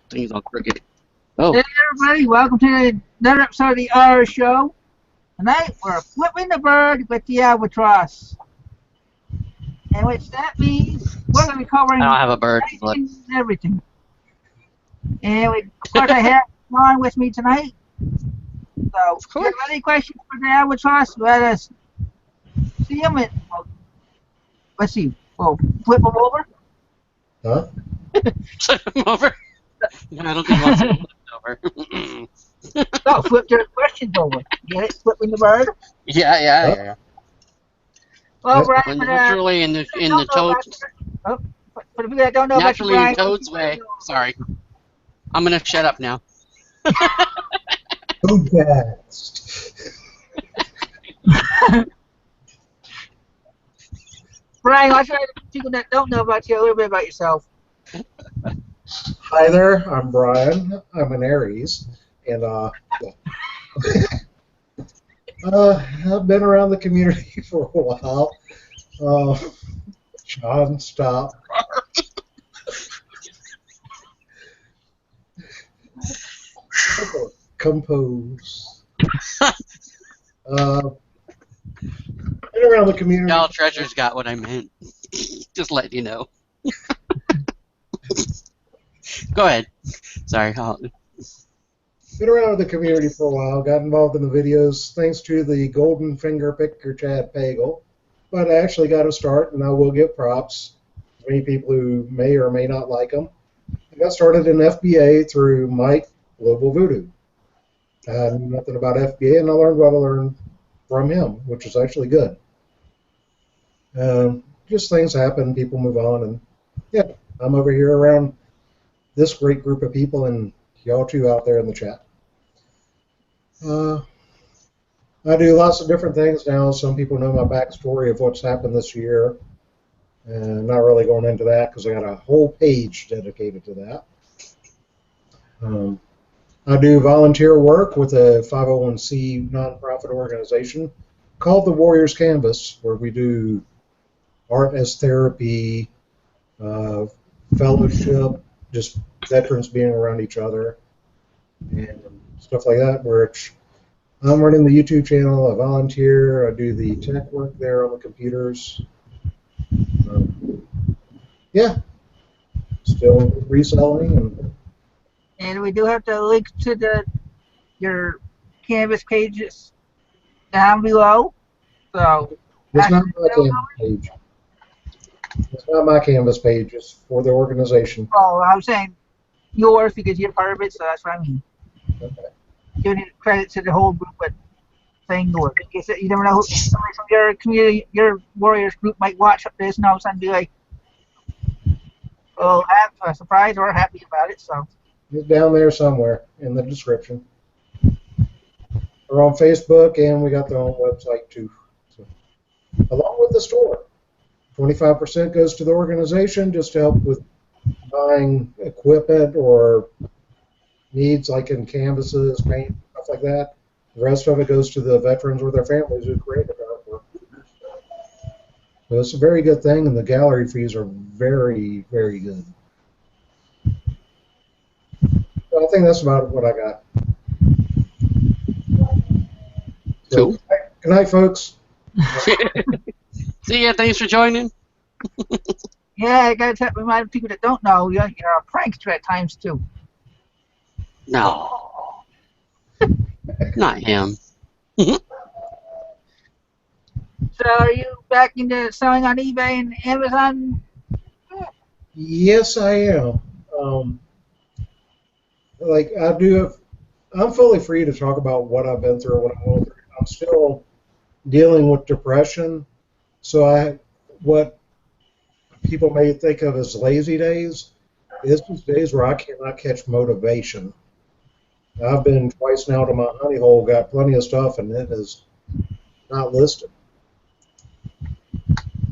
Things all crooked. Oh, Hey everybody, welcome to another episode of the R Show. Tonight we're flipping the bird with the Albatross. And which that means we're going to be I don't covering have a bird, but anything and everything. And of course I have Ron with me tonight. So of if you have course. any questions for the Albatross, let us see them and let's see, we'll flip them over. Huh? Flip him over. No, I don't think he wants to be flipped over. No, flip their questions over. Get it? Flipping the bird. yeah. Well, That's Brian, Well, for naturally, in the Toad's the people that don't know about you, naturally in Brian, Toad's way. Sorry, I'm gonna shut up now. Podcast. Brian, I'll try to people that don't know about you a little bit about yourself. Hi there, I'm Brian. I'm an Aries, and I've been around the community for a while. John, stop. Compose. Been around the community. Y'all treasures got what I meant. Just letting you know. Go ahead. Sorry. Been around the community for a while. Got involved in the videos thanks to the Golden Finger Picker Chad Pagel. But I actually got a start, and I will give props to many people who may or may not like him. I got started in FBA through Mike Global Voodoo. I knew nothing about FBA, and I learned what I learned from him, which is actually good. Just things happen, people move on, and yeah, I'm over here around this great group of people, and y'all too out there in the chat. I do lots of different things now. Some people know my backstory of what's happened this year. And not really going into that because I got a whole page dedicated to that. I do volunteer work with a 501c nonprofit organization called the Warriors Canvas, where we do art as therapy, fellowship, just veterans being around each other, and stuff like that, where I'm running the YouTube channel, I volunteer, I do the tech work there on the computers. Yeah, still reselling. And we do have the link to your Canvas pages down below. So It's not my Canvas page. It's not my Canvas page. It's for the organization. Oh, I was saying yours because you're part of it, so that's what I mean. Okay. Giving credit to the whole group, but saying yours. In case you never know who somebody from your community, your Warriors group might watch this and all of a sudden be like, "Oh, have a surprise or happy about it." So It's down there somewhere in the description. We're on Facebook, and we got their own website too. So, along with the store, 25% goes to the organization just to help with buying equipment or needs like in canvases, paint, stuff like that. The rest of it goes to the veterans or their families who created artwork. So it's a very good thing, and the gallery fees are very, very good. So I think that's about what I got. So, Cool. Good night, folks. See ya. Thanks for joining. yeah, I gotta remind people that don't know you're a prankster at times too. No, not him. So are you back into selling on eBay and Amazon? Yes, I am. Like I do. I'm fully free to talk about what I've been through, what I'm going through. I'm still dealing with depression, so what people may think of as lazy days is just days where I cannot catch motivation. I've been twice now to my honey hole, got plenty of stuff, and it is not listed.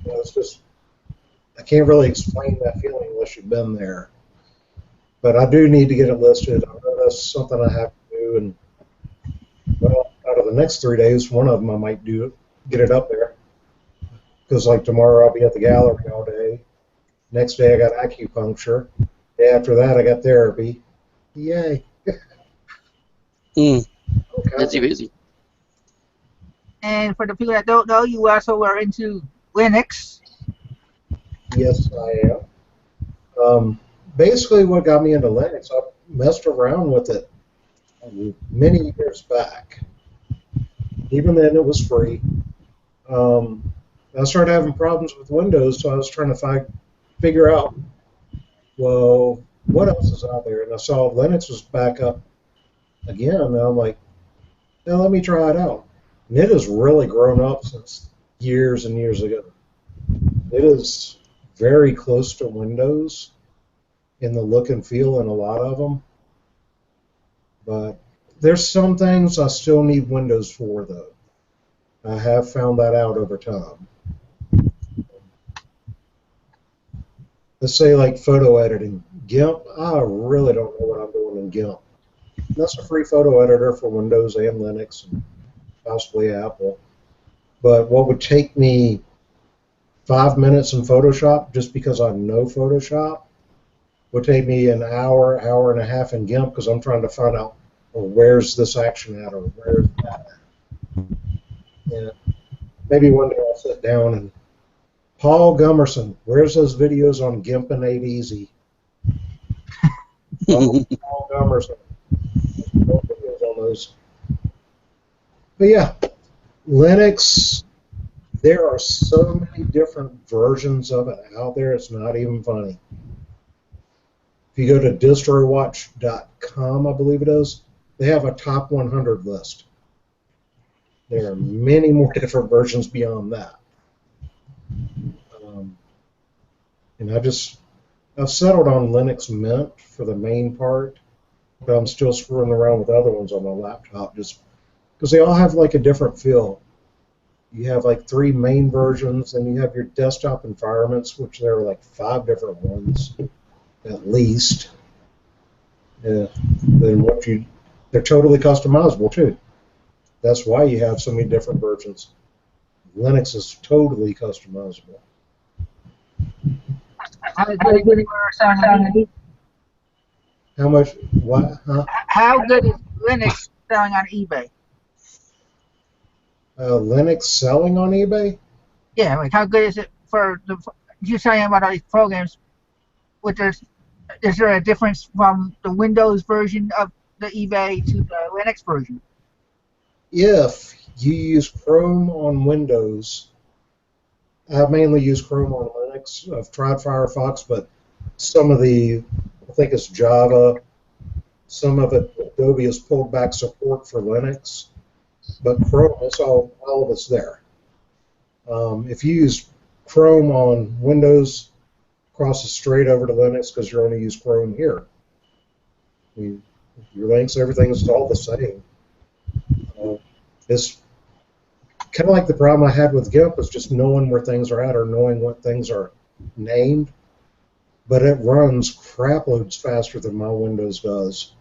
It's just I can't really explain that feeling unless you've been there. But I do need to get it listed. I know that's something I have to do, and well, out of the next 3 days, one of them I might do it, get it up there. Because like tomorrow I'll be at the gallery all day. Next day I got acupuncture. After that, I got therapy. Yay. Mm. Okay. Busy, busy. And for the people that don't know, you also are into Linux. Yes, I am. Basically, what got me into Linux, I messed around with it many years back. Even then, it was free. Um, I started having problems with Windows, so I was trying to figure out, well, what else is out there? And I saw Linux was back up again, and I'm like, now let me try it out. And it has really grown up since years and years ago. It is very close to Windows in the look and feel in a lot of them, but there's some things I still need Windows for, though. I have found that out over time. Let's say like photo editing. GIMP, I really don't know what I'm doing in GIMP. That's a free photo editor for Windows and Linux and possibly Apple. But what would take me 5 minutes in Photoshop just because I know Photoshop would take me an hour, hour and a half in GIMP because I'm trying to find out, well, where's this action at or where's that at. Yeah. Maybe one day I'll sit down and Paul Gummerson, where's those videos on GIMP and 8 Easy? Oh, Paul Gummerson. No videos on those. But yeah, Linux, there are so many different versions of it out there, it's not even funny. If you go to distrowatch.com, I believe it is, they have a top 100 list. There are many more different versions beyond that. And I've settled on Linux Mint for the main part, but I'm still screwing around with other ones on my laptop just because they all have like a different feel. You have like 3 main versions, and you have your desktop environments, which there are like 5 different ones at least. Yeah. They're totally customizable too. That's why you have so many different versions. Linux is totally customizable. How good is How much? What? Huh? How good is Linux selling on eBay? Linux selling on eBay? Yeah, like how good is it for the? You're saying about all these programs. Is there a difference from the Windows version of the eBay to the Linux version? If you use Chrome on Windows, I mainly use Chrome on Linux. I've tried Firefox, but I think it's Java. Some of it, Adobe has pulled back support for Linux, but Chrome, it's all of it's there. If you use Chrome on Windows, crosses straight over to Linux because you only use Chrome here. I mean, your links, everything is all the same. It's kind of like the problem I had with GIMP is just knowing where things are at or knowing what things are named, but it runs crap loads faster than my Windows does.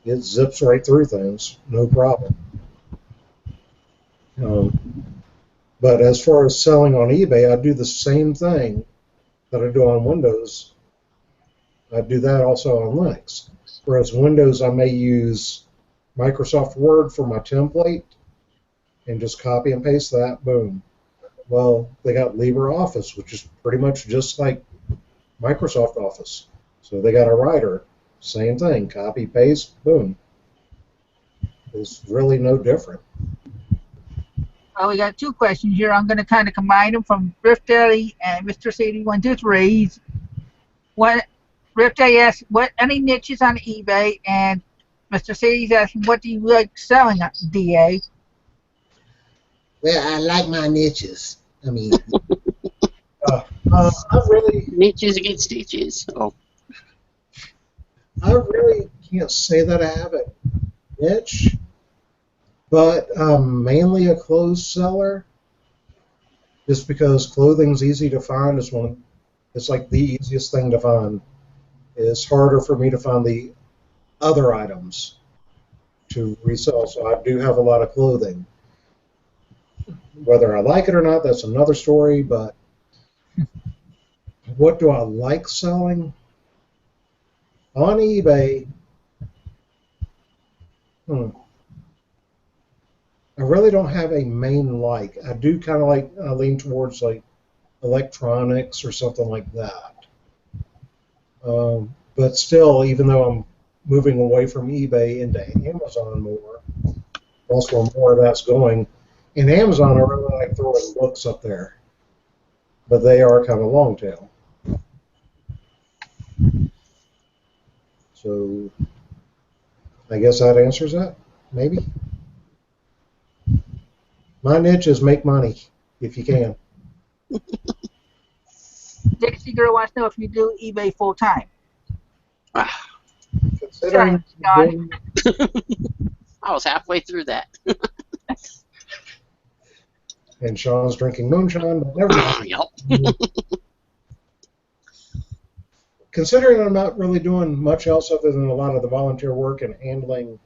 It zips right through things, no problem. But as far as selling on eBay, I do the same thing that I do on Windows. I do that also on Linux. Whereas Windows, I may use Microsoft Word for my template and just copy and paste that, boom. Well, they got LibreOffice, which is pretty much just like Microsoft Office. So they got a writer, same thing, copy, paste, boom. It's really no different. We got 2 questions here. I'm going to kind of combine them from Rift Daily and Mr. Sadie 123. What Rift Daily asks, what any niches on eBay, and Mr. Sadie's asking, what do you like selling at DA? Well, I like my niches. I mean, I really, Niches against stitches. Oh. I really can't say that I have a niche, but I'm mainly a clothes seller. Just because clothing's easy to find it's like the easiest thing to find. It's harder for me to find the other items to resell. So I do have a lot of clothing. Whether I like it or not, that's another story. But what do I like selling? On eBay, I really don't have a main like. I do kind of like, I lean towards like electronics or something like that. But still, even though I'm moving away from eBay into Amazon more, that's where more of that's going. In Amazon, I really like throwing books up there, but they are kind of long tail. So I guess that answers that, maybe. My niche is make money, if you can. Dixie Girl wants to know if you do eBay full time. Ah, Considering Sorry, John. I was halfway through that. and Sean's drinking moonshine, but never mind. Yep. Considering I'm not really doing much else other than a lot of the volunteer work and handling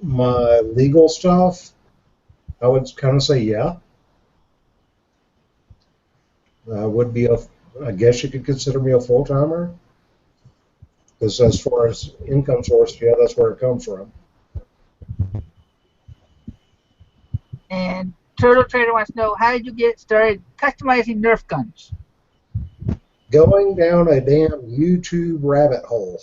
my legal stuff, I would kind of say yeah. Would be I guess you could consider me a full timer. Because as far as income source, yeah, that's where it comes from. And Turtle Trader wants to know, how did you get started customizing Nerf guns? Going down a damn YouTube rabbit hole.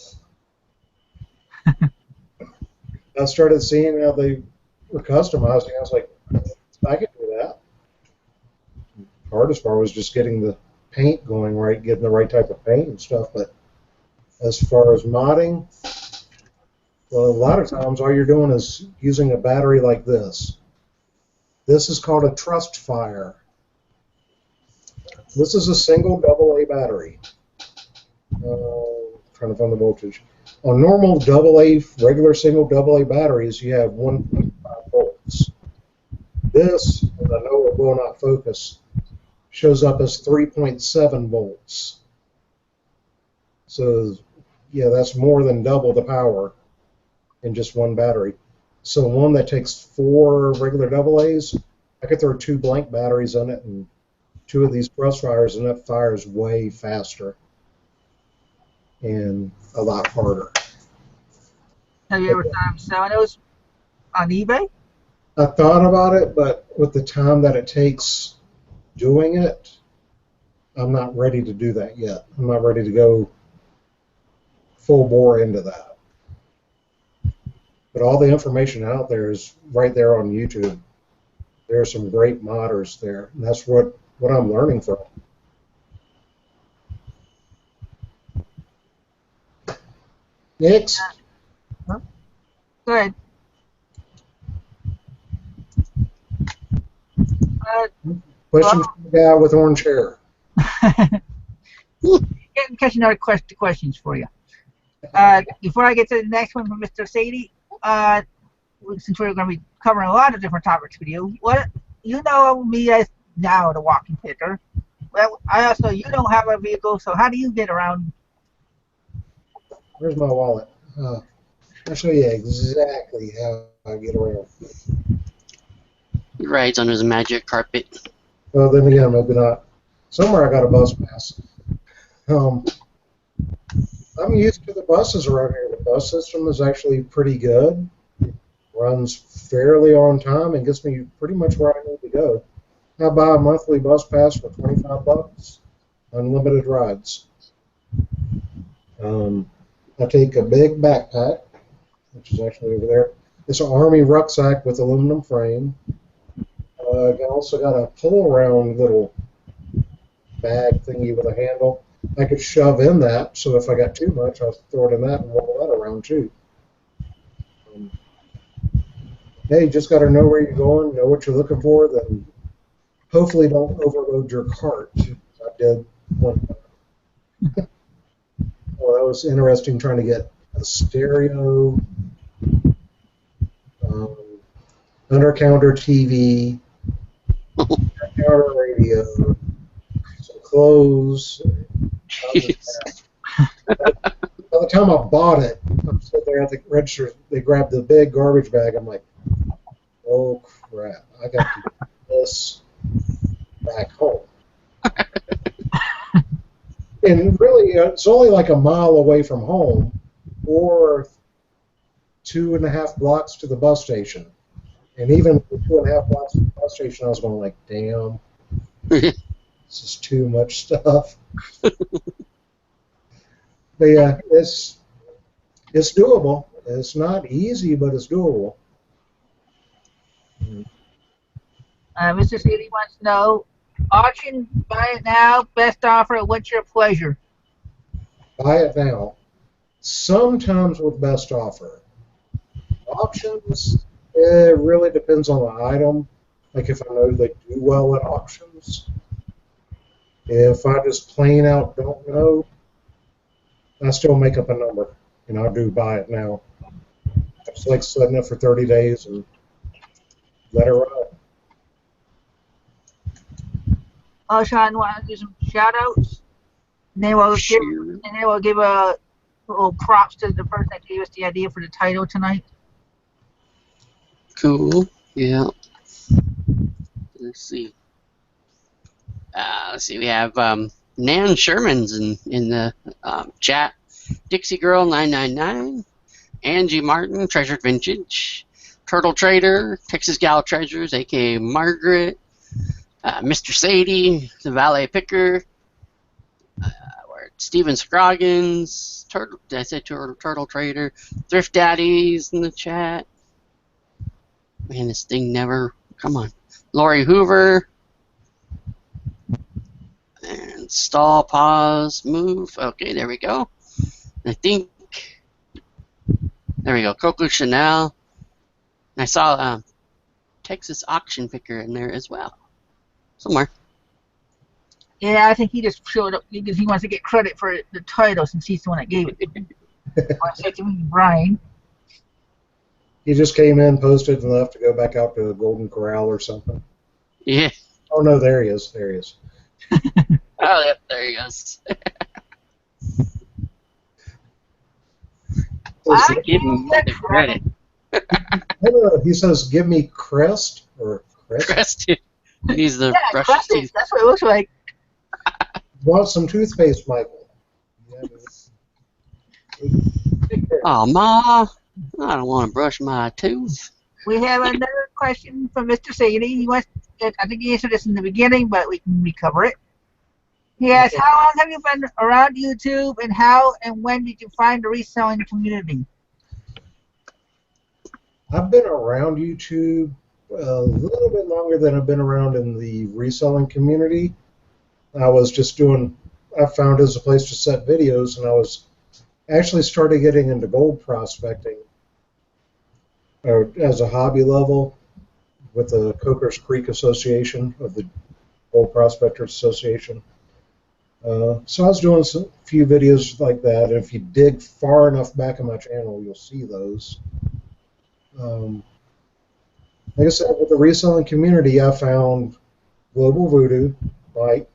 I started seeing how they were customizing. I was like, I could do that. The hardest part was just getting the paint going right, getting the right type of paint and stuff. But as far as modding, well, a lot of times all you're doing is using a battery like this. This is called a trust fire. This is a single AA battery. Trying to find the voltage. On normal AA, regular single AA batteries, you have 1.5 volts. This, and I know it will not focus, shows up as 3.7 volts. So, yeah, that's more than double the power in just one battery. So one that takes 4 regular AA's, I could throw 2 blank batteries in it and 2 of these thrust fires, and that fires way faster and a lot harder. Have you ever thought of selling those on eBay? I thought about it, but with the time that it takes doing it, I'm not ready to do that yet. I'm not ready to go full bore into that. But all the information out there is right there on YouTube. There are some great modders there, and that's what I'm learning from. Next. Huh? Go ahead. Question from the guy with orange hair. Catch another questions for you. Before I get to the next one from Mr. Sadie, since we're going to be covering a lot of different topics with you, you know me as now the walking picker. Well, you don't have a vehicle, so how do you get around? Where's my wallet? I'll show you exactly how I get around. He rides under the magic carpet. Well, then again, maybe not. Somewhere I got a bus pass. I'm used to the buses around here. The bus system is actually pretty good. Runs fairly on time and gets me pretty much where I need to go. I buy a monthly bus pass for $25, unlimited rides. I take a big backpack, which is actually over there. It's an Army rucksack with aluminum frame. I also got a pull-around little bag thingy with a handle. I could shove in that, so if I got too much, I'll throw it in that and roll that around too. Hey, you just got to know where you're going, know what you're looking for, then hopefully don't overload your cart. I did one time. Well, that was interesting trying to get a stereo, under-counter TV, under-counter radio, some clothes. By the time I bought it, I'm sitting there at the register. They grabbed the big garbage bag. I'm like, oh crap! I got to get this back home. And really, it's only like a mile away from home, or 2.5 blocks to the bus station. And even the 2.5 blocks to the bus station, I was going like, damn, this is too much stuff. But yeah, it's doable. It's not easy, but it's doable. Mr. City wants to know, auction, buy it now, best offer, what's your pleasure? Buy it now. Sometimes with best offer. Auctions, it really depends on the item. Like if I know they do well at auctions. If I just plain out don't know, I still make up a number and I do buy it now. I just like setting it for 30 days and let it ride. Oh, Sean, want to do some shout outs? And then we'll give, Sure. and then we'll give a little props to the person that gave us the idea for the title tonight. Cool. Yeah. Let's see. We have Nan Sherman's in the chat. Dixie Girl 999, Angie Martin, Treasured Vintage, Turtle Trader, Texas Gal Treasures, aka Margaret, Mr. Sadie, the Valet Picker, Steven Scroggins, did I say Turtle Trader, Thrift Daddies in the chat. Man, this thing never. Come on. Lori Hoover. And stall, pause, move. Okay, there we go. I think. There we go. Coco Chanel. And I saw Texas Auction Picker in there as well. Somewhere. Yeah, I think he just showed up because he wants to get credit for the title since he's the one that gave it to me. I said to me, Brian. He just came in, posted, and left to go back out to a Golden Corral or something. Yeah. Oh no, there he is. There he is. Oh, yep, there he goes. I Give him the credit. I don't know. He says, "Give me crest or crest." Crest. He's the Yeah, brush crusted. teeth. That's what it looks like. Want some toothpaste, Michael? Oh, Ma. I don't want to brush my tooth. We have another question from Mr. Sadie. He wants, I think he answered this in the beginning, but we can recover it. He asks, how long have you been around YouTube, and how and when did you find the reselling community? I've been around YouTube a little bit longer than I've been around in the reselling community. I was just I found it as a place to set videos, and I was actually started getting into gold prospecting as a hobby level with the Cokers Creek Association of the Gold Prospectors Association. So I was doing a few videos like that, and if you dig far enough back in my channel, you'll see those. Like I said, with the reselling community, I found Global Voodoo, Mike.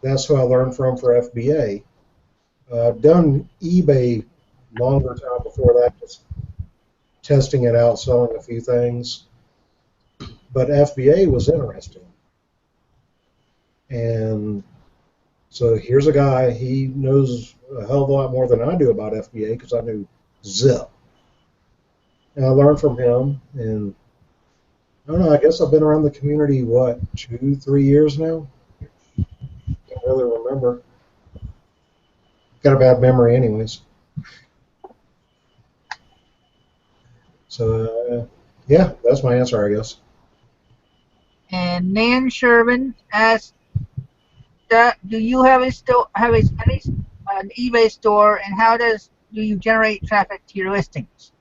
That's who I learned from for FBA. I've done eBay longer time before that, just testing it out, selling a few things. But FBA was interesting. And so here's a guy, he knows a hell of a lot more than I do about FBA because I knew zip. And I learned from him, and I don't know, I guess I've been around the community, 2-3 years now? Can't really remember. Got a bad memory anyways. So, yeah, that's my answer, I guess. And Nan Sherman asks, do you have an eBay store, and how do you generate traffic to your listings?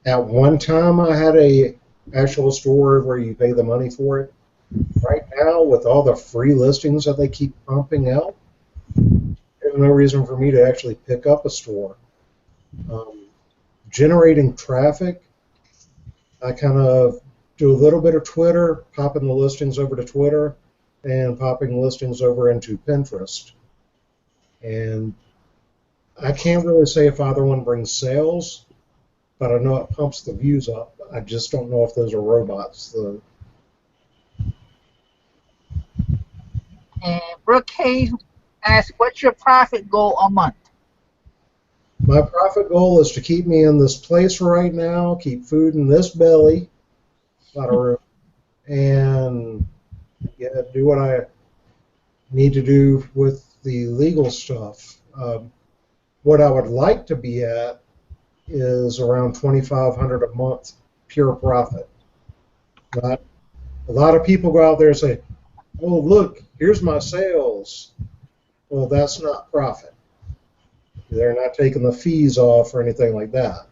At one time, I had a actual store where you pay the money for it. Right now, with all the free listings that they keep pumping out, there's no reason for me to actually pick up a store. Generating traffic, I kind of do a little bit of Twitter, popping the listings over to Twitter, and popping listings over into Pinterest. And I can't really say if either one brings sales, but I know it pumps the views up. I just don't know if those are robots. And Brooke Hayes asks, what's your profit goal a month? My profit goal is to keep me in this place right now, keep food in this belly, a lot of room, and do what I need to do with the legal stuff. What I would like to be at is around 2,500 a month pure profit. Not a lot of people go out there and say, "Oh, look, here's my sales." Well, that's not profit. They're not taking the fees off or anything like that.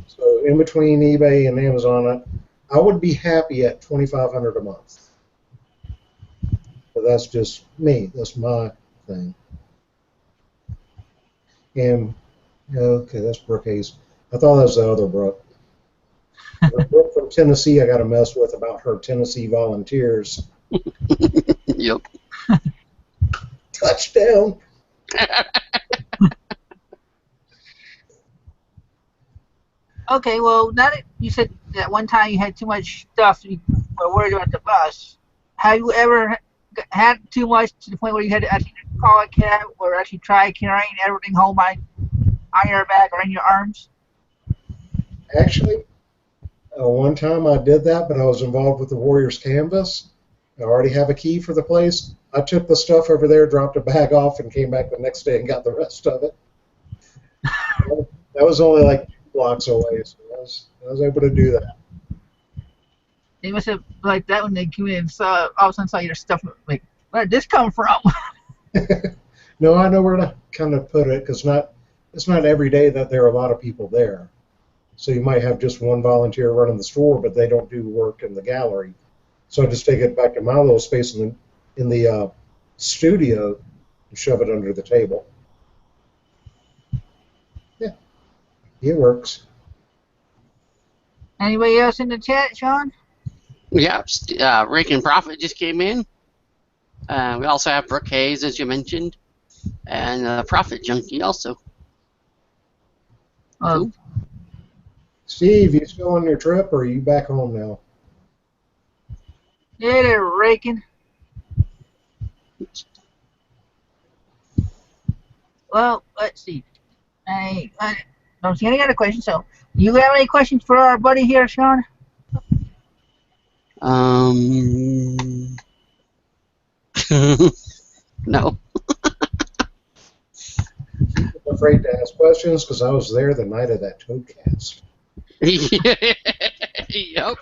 So in between eBay and Amazon, I would be happy at 2,500 a month. But that's just me. That's my thing. And okay, that's Brooke Hayes. I thought that was the other Brooke. The Brooke from Tennessee, I got to mess with about her Tennessee Volunteers. Yep. Touchdown. Okay, well, now that you said that one time you had too much stuff, you were worried about the bus. Have you ever had too much to the point where you had to actually call a cab or actually try carrying everything home on your back or in your arms? Actually, one time I did that, but I was involved with the Warriors Canvas. I already have a key for the place. I took the stuff over there, dropped a bag off, and came back the next day and got the rest of it. That was only like 2 blocks away, so I was able to do that. They must have like that when they came in and saw all of a sudden saw your stuff. Like, where did this come from? No, I know where to kind of put it because it's not every day that there are a lot of people there. So you might have just one volunteer running the store, but they don't do work in the gallery. So I just take it back to my little space in the studio and shove it under the table. Yeah, it works. Anybody else in the chat, Sean? Yeah. Rick and Profit just came in. We also have Brooke Hayes, as you mentioned, and Profit Junkie also. Oh, Steve, you still on your trip, or are you back home now? yeah, they're raking. Well, let's see. I don't see any other questions. So, you have any questions for our buddy here, Sean? No. I'm afraid to ask questions because I was there the night of that Toadcast. Yep.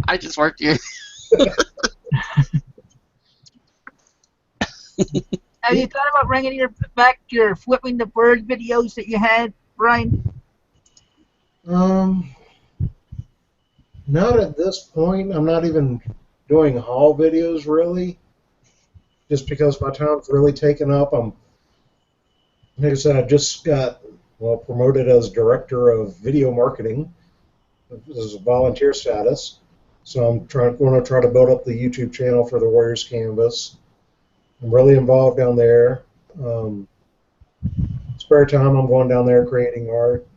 I just worked here. Have you thought about bringing back your flipping the bird videos that you had, Brian? Not at this point. I'm not even doing haul videos really, just because my time's really taken up. Like I said, I just got promoted as director of video marketing. This is a volunteer status, so I'm going to try to build up the YouTube channel for the Warriors Canvas. I'm really involved down there. Spare time, I'm going down there creating art.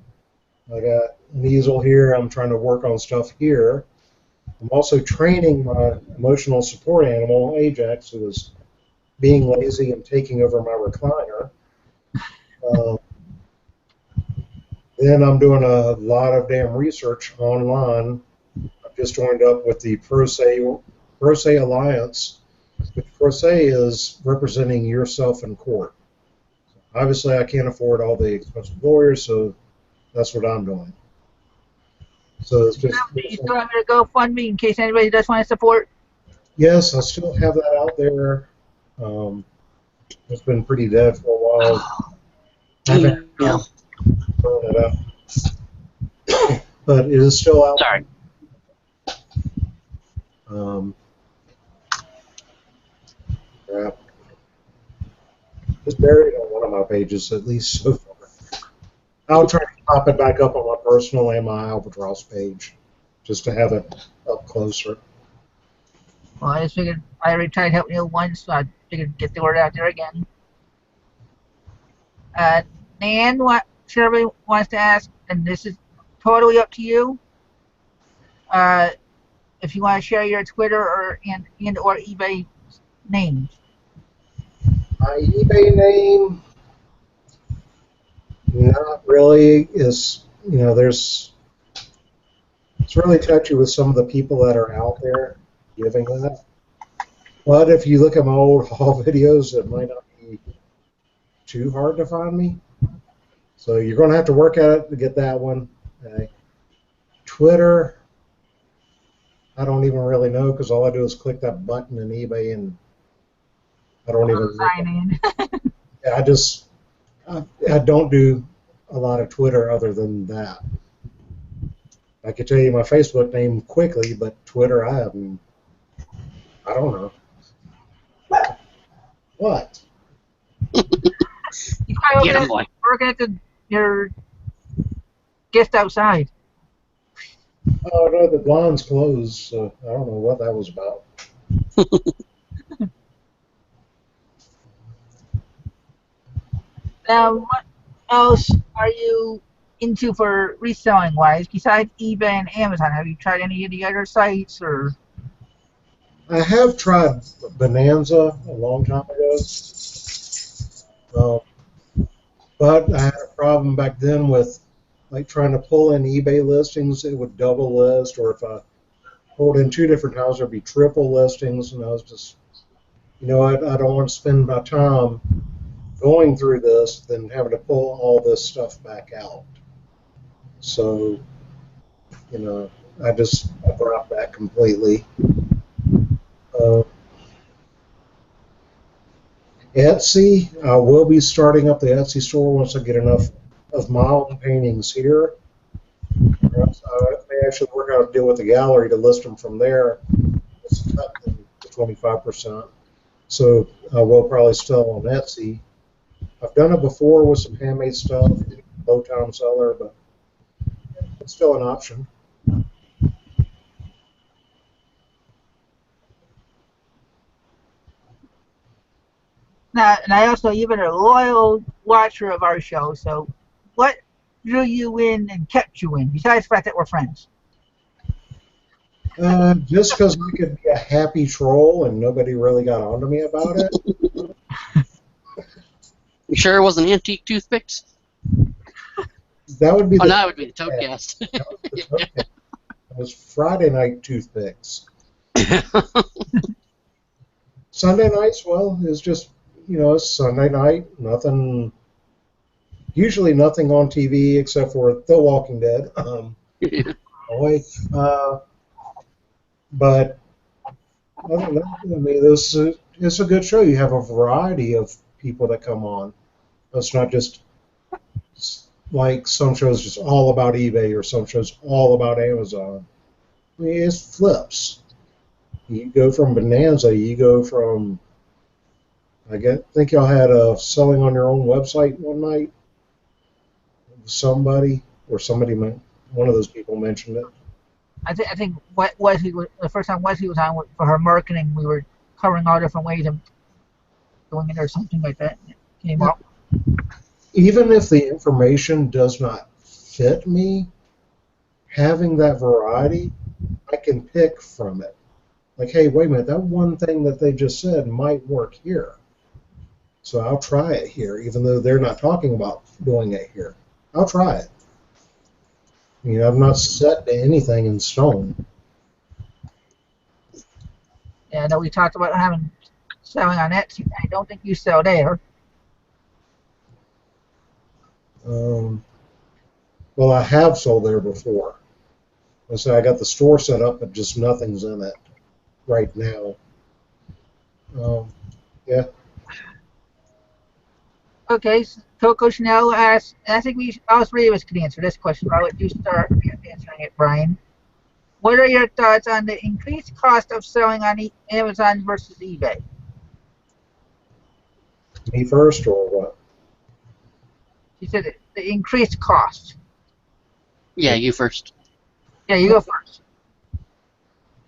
I got an easel here. I'm trying to work on stuff here. I'm also training my emotional support animal, Ajax, who is being lazy and taking over my recliner. Then I'm doing a lot of damn research online. I've just joined up with the Pro Se Alliance, which Pro Se is representing yourself in court. Obviously, I can't afford all the expensive lawyers, so that's what I'm doing. So it's just. You still have your GoFundMe in case anybody does want to support? Yes, I still have that out there. It's been pretty dead for a while. I haven't thrown it up, but it is still out. Sorry. Crap. It's buried on one of my pages, at least so far. I'll try to pop it back up on my personal and my Albatross page, just to have it up closer. Well, I just figured I already tried helping you once, so I figured get the word out there again. Nan, what Shirley wants to ask, and this is totally up to you. if you want to share your Twitter or eBay names. My eBay name, not really. Is there's it's really touchy with some of the people that are out there giving that. But if you look at my old haul videos, it might not be too hard to find me. So you're going to have to work at it to get that one. Twitter, I don't even really know because all I do is click that button in eBay and I don't even look Sign in. at it. I don't do a lot of Twitter other than that. I could tell you my Facebook name quickly, but Twitter, I don't know. What? You probably Get him, boy. working at your gift outside. Oh no, the blonde's closed, so I don't know what that was about. Now, what else are you into for reselling wise besides eBay and Amazon? Have you tried any of the other sites or? I have tried Bonanza a long time ago, uh, but I had a problem back then with like trying to pull in eBay listings. It would double list, or if I pulled in two different houses, there'd be triple listings, and I was just, I don't want to spend my time going through this than having to pull all this stuff back out. So, I dropped that completely. Uh, Etsy, I will be starting up the Etsy store once I get enough of my own paintings here. I may actually work out a deal with the gallery to list them from there. It's cut them to 25%. So I will probably sell on Etsy. I've done it before with some handmade stuff, low time seller, but it's still an option. Now, and I also you've been a loyal watcher of our show. So, what drew you in and kept you in? Besides the fact that we're friends. Just because I could be a happy troll and nobody really got onto me about it. You sure it wasn't antique toothpicks? That would be Oh, the no, that would be the Toadcast. that was the token. It was Friday night toothpicks. Sunday nights, well, it's just it's Sunday night. Nothing. Usually nothing on TV except for The Walking Dead. Oh wait, but other than that, I mean, it's a good show. You have a variety of people that come on. It's not just like some shows just all about eBay or some shows all about Amazon. I mean, it flips. You go from Bonanza, you go from think y'all had a selling on your own website one night. Somebody or somebody, one of those people mentioned it. I think what Wesley the first time Wesley was on for her marketing, we were covering all different ways of doing it or something like that. It came up. Even if the information does not fit me, having that variety, I can pick from it. Like, hey, wait a minute, that one thing that they just said might work here. So I'll try it here, even though they're not talking about doing it here. I'll try it. I'm not set to anything in stone. Yeah, I know we talked about selling on Etsy. I don't think you sell there. Well, I have sold there before. So I got the store set up, but just nothing's in it right now. Yeah. Okay, Coco Chanel asked, and I think all three of us could answer this question, but I'll let you start answering it, Brian. What are your thoughts on the increased cost of selling on Amazon versus eBay? Me first or what? She said the increased cost. Yeah, you first. Yeah, you go first.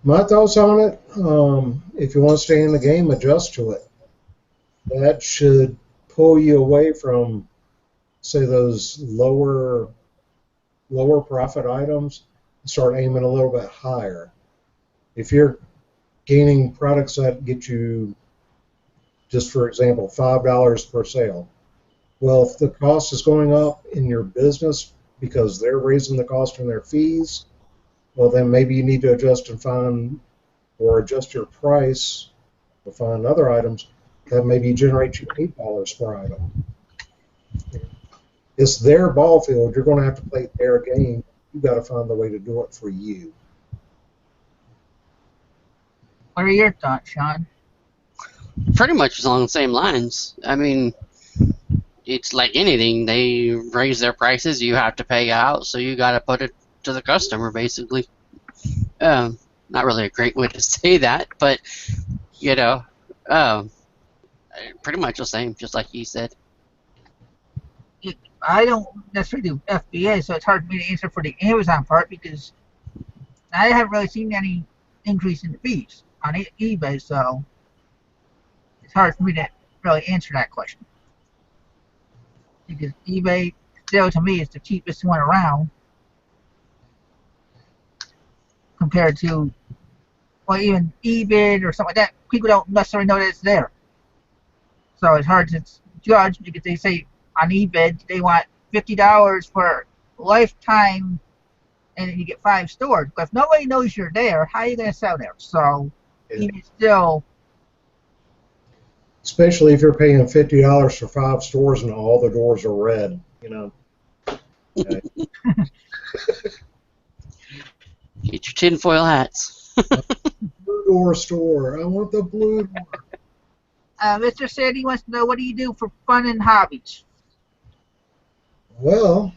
My thoughts on it, if you want to stay in the game, adjust to it. That should pull you away from, say, those lower profit items and start aiming a little bit higher. If you're gaining products that get you, just for example, $5 per sale, well, if the cost is going up in your business because they're raising the cost in their fees, well, then maybe you need to adjust and find or adjust your price or find other items that maybe generate you $8 per item. It's their ball field. You're going to have to play their game. You've got to find the way to do it for you. What are your thoughts, Sean? Pretty much along the same lines. I mean, it's like anything. They raise their prices, you have to pay out, so you got to put it to the customer, basically. Not really a great way to say that, but, you know, um, pretty much the same, just like he said. I don't necessarily do FBA, so it's hard for me to answer for the Amazon part because I haven't really seen any increase in the fees on eBay, so it's hard for me to really answer that question. Because eBay still, to me, is the cheapest one around compared to, well, even eBid or something like that. People don't necessarily know that it's there. So it's hard to judge because they say on eBid they want $50 for lifetime and then you get 5 stores. But if nobody knows you're there, how are you going to sell there? So eBay still. Especially if you're paying $50 for 5 stores and all the doors are red, you know. Get your tinfoil hats. Blue door store. I want the blue door. Mr. Sandy wants to know, what do you do for fun and hobbies? Well,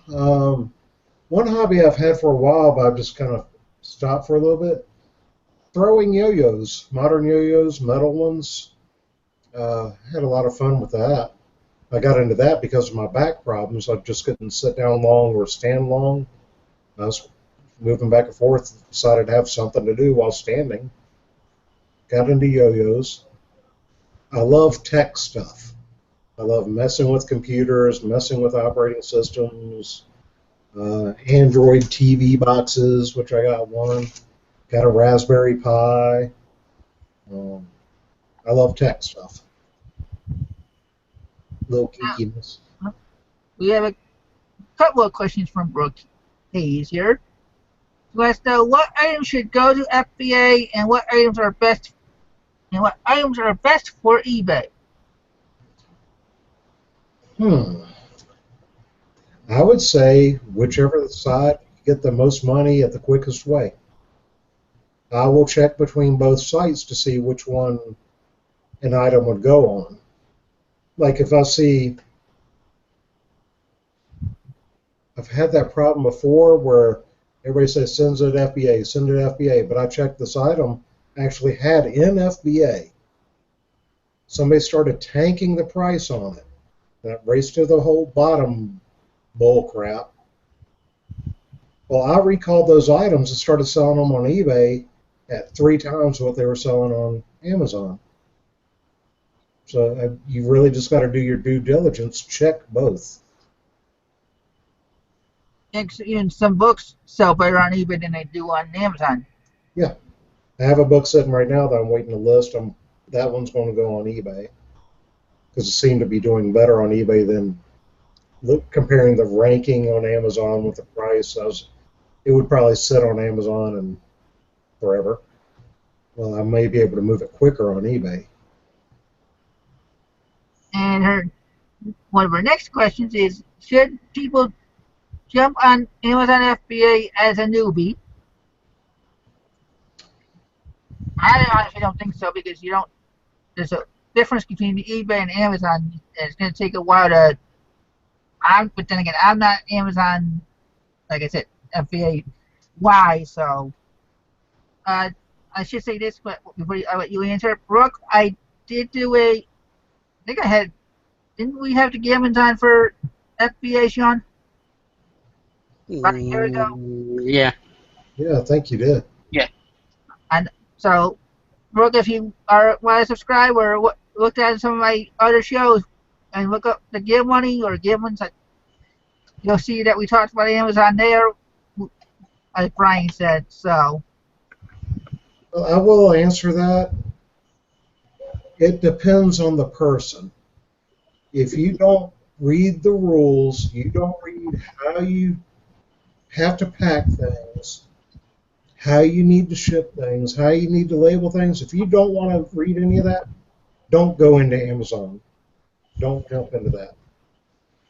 one hobby I've had for a while, but I've just kind of stopped for a little bit. Throwing yo-yos, modern yo-yos, metal ones. Had a lot of fun with that. I got into that because of my back problems. I just couldn't sit down long or stand long. I was moving back and forth, decided to have something to do while standing. Got into yo-yos. I love tech stuff. I love messing with computers, messing with operating systems, Android TV boxes, which I got one. Got a Raspberry Pi. I love tech stuff. Little geekiness. We have a couple of questions from Brooke Hayes here. He wants to know, what items should go to FBA and what items are best for eBay? I would say whichever side you get the most money at the quickest way. I will check between both sites to see which one an item would go on. Like if I see, I've had that problem before where everybody says send it FBA, send it FBA, but I checked this item actually had in FBA. Somebody started tanking the price on it. That raced to the whole bottom bull crap. Well, I recalled those items and started selling them on eBay at 3 times what they were selling on Amazon. So you really just got to do your due diligence, check both. Even some books sell better on eBay than they do on Amazon. Yeah. I have a book sitting right now that I'm waiting to list. That one's going to go on eBay because it seemed to be doing better on eBay than comparing the ranking on Amazon with the price. It would probably sit on Amazon and forever. Well, I may be able to move it quicker on eBay. And one of her next questions is, should people jump on Amazon FBA as a newbie? I honestly don't think so because there's a difference between the eBay and Amazon, and it's going to take a while but then again, I'm not Amazon, like I said, FBA wise, so I should say this, but before I let you answer, Brooke, I did do didn't we have the Amazon for FBA, Sean? About a year ago? Yeah. Yeah, I think you did. Yeah. And so, Brooke, if you want to subscribe or look at some of my other shows and look up the Give Money or Give Ones, you'll see that we talked about Amazon there, like Brian said. So, Well, I will answer that. It depends on the person. If you don't read the rules, you don't read how you have to pack things, how you need to ship things, how you need to label things. If you don't want to read any of that, don't go into Amazon. Don't jump into that.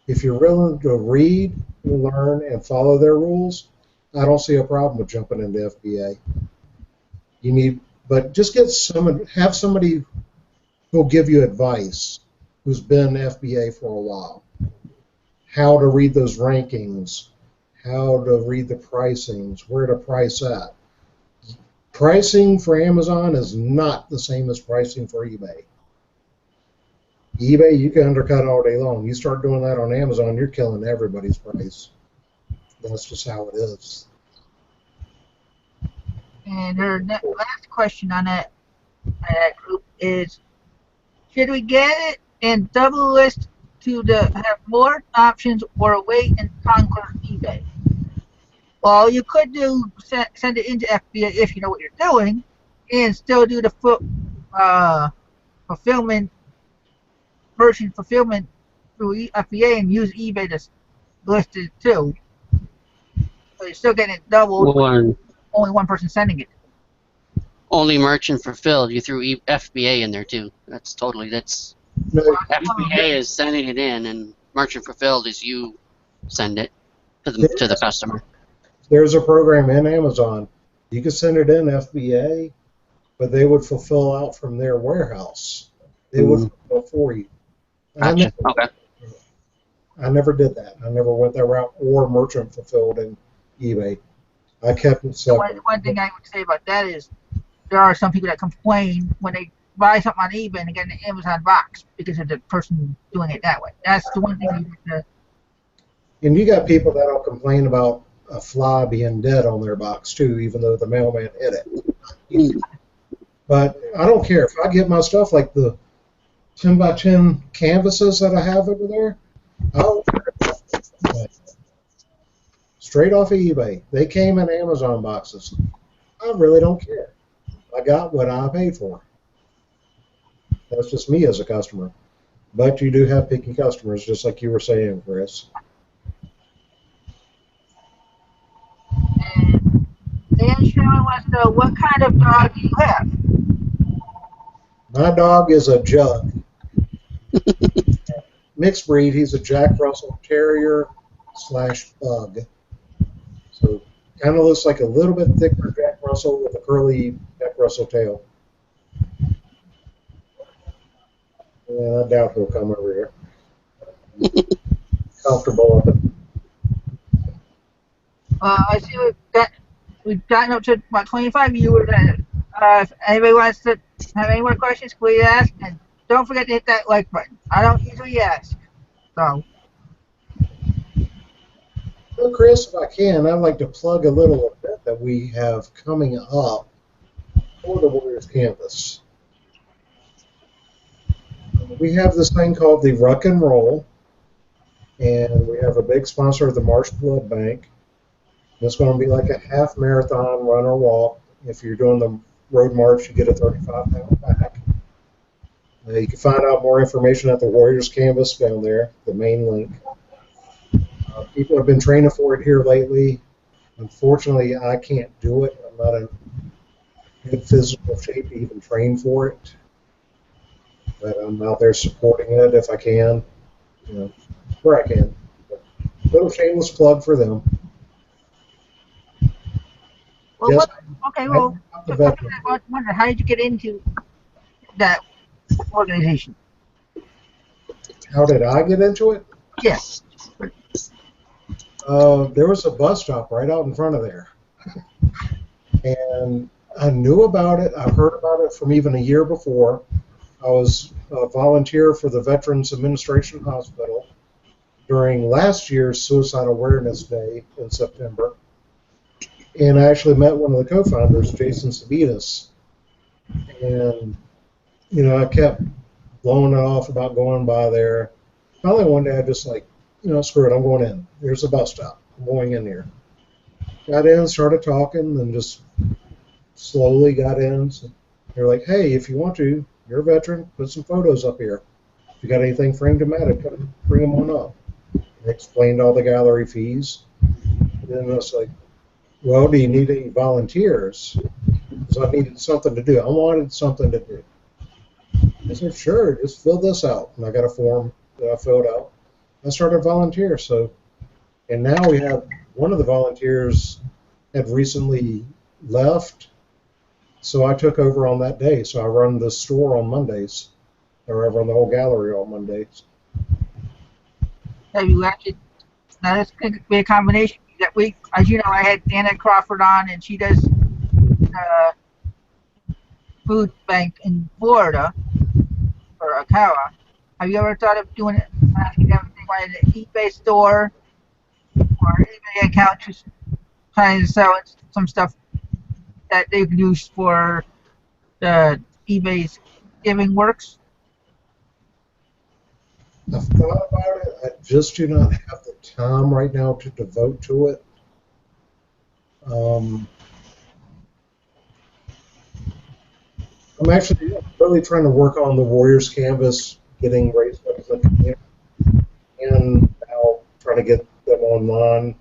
If you're willing to read, learn, and follow their rules, I don't see a problem with jumping into FBA. You need, but just have somebody who'll give you advice who's been FBA for a while. How to read those rankings, how to read the pricings, where to price at. Pricing for Amazon is not the same as pricing for eBay. eBay, you can undercut all day long. You start doing that on Amazon, you're killing everybody's price. That's just how it is. And her last question on that group is, should we get it and double list to have more options or wait and conquer eBay? Well, you could send it into FBA if you know what you're doing, and still do the fulfillment, merchant fulfillment through FBA and use eBay to list it too. So you're still getting it doubled, Well, only one person sending it. only merchant fulfilled. You threw FBA in there too. That's No, FBA is sending it in, and merchant fulfilled is you send it to the customer. there's a program in Amazon. You can send it in FBA, but they would fulfill out from their warehouse. They would fulfill for you. Gotcha. Okay. I never did that. I never went that route or merchant fulfilled in eBay. I kept it separate. One thing I would say about that is there are some people that complain when they buy something on eBay and they get an Amazon box because of the person doing it that way. That's the one thing you have to. And you got people that'll complain about a fly being dead on their box too, even though the mailman hit it. But I don't care. If I get my stuff like the 10 by 10 canvases that I have over there, I'll straight off of eBay. They came in Amazon boxes. I really don't care. I got what I paid for. That's just me as a customer. But you do have picky customers, just like you were saying, Chris. And Sharon wants to know, what kind of dog do you have? My dog is a jug. Mixed breed. He's a Jack Russell Terrier / Pug. So kind of looks like a little bit thicker Jack Russell with a curly Jack Russell tail. Yeah, I doubt he'll come over here. Comfortable up it. I see we've gotten up to about 25 viewers. If anybody wants to have any more questions, please ask. And don't forget to hit that like button. I don't usually ask. So. Well, Chris, if I can, I'd like to plug a little event that we have coming up for the Warriors campus. We have this thing called the Ruck and Roll, and we have a big sponsor of the Marsh Blood Bank. It's going to be like a half marathon run or walk. If you're doing the road march, you get a 35-pound pack. You can find out more information at the Warriors Canvas down there, the main link. People have been training for it here lately. Unfortunately, I can't do it. I'm not in good physical shape to even train for it. But I'm out there supporting it if I can, where I can. But little shameless plug for them. Well, Yes. I wonder, how did you get into that organization? How did I get into it? Yes. There was a bus stop right out in front of there. And I knew about it. I heard about it from even a year before. I was a volunteer for the Veterans Administration Hospital during last year's Suicide Awareness Day in September. And I actually met one of the co-founders, Jason Sabitas. And, I kept blowing it off about going by there. Finally, one day I just screw it, I'm going in. There's a bus stop. I'm going in here. Got in, started talking, and just slowly got in. So they're like, hey, if you want to, you're a veteran, put some photos up here. If you got anything framed and matted, bring them on up. They explained all the gallery fees. And then I was like, well, do you need any volunteers? Because I needed something to do. I wanted something to do. I said, sure, just fill this out. And I got a form that I filled out. I started volunteer. So, and now we have one of the volunteers had recently left. So I took over on that day. So I run the store on Mondays, or I run the whole gallery on Mondays. Have you actually? Now this could be a combination. That week, as you know, I had Dana Crawford on, and she does food bank in Florida for Ocala. Have you ever thought of doing it? Asking them if they wanted an eBay store or eBay account, just trying to sell some stuff that they could use for the eBay's giving works? I've thought about it. I just do not have the time right now to devote to it. I'm actually really trying to work on the Warriors canvas, getting raised up as a community, and now trying to get them online,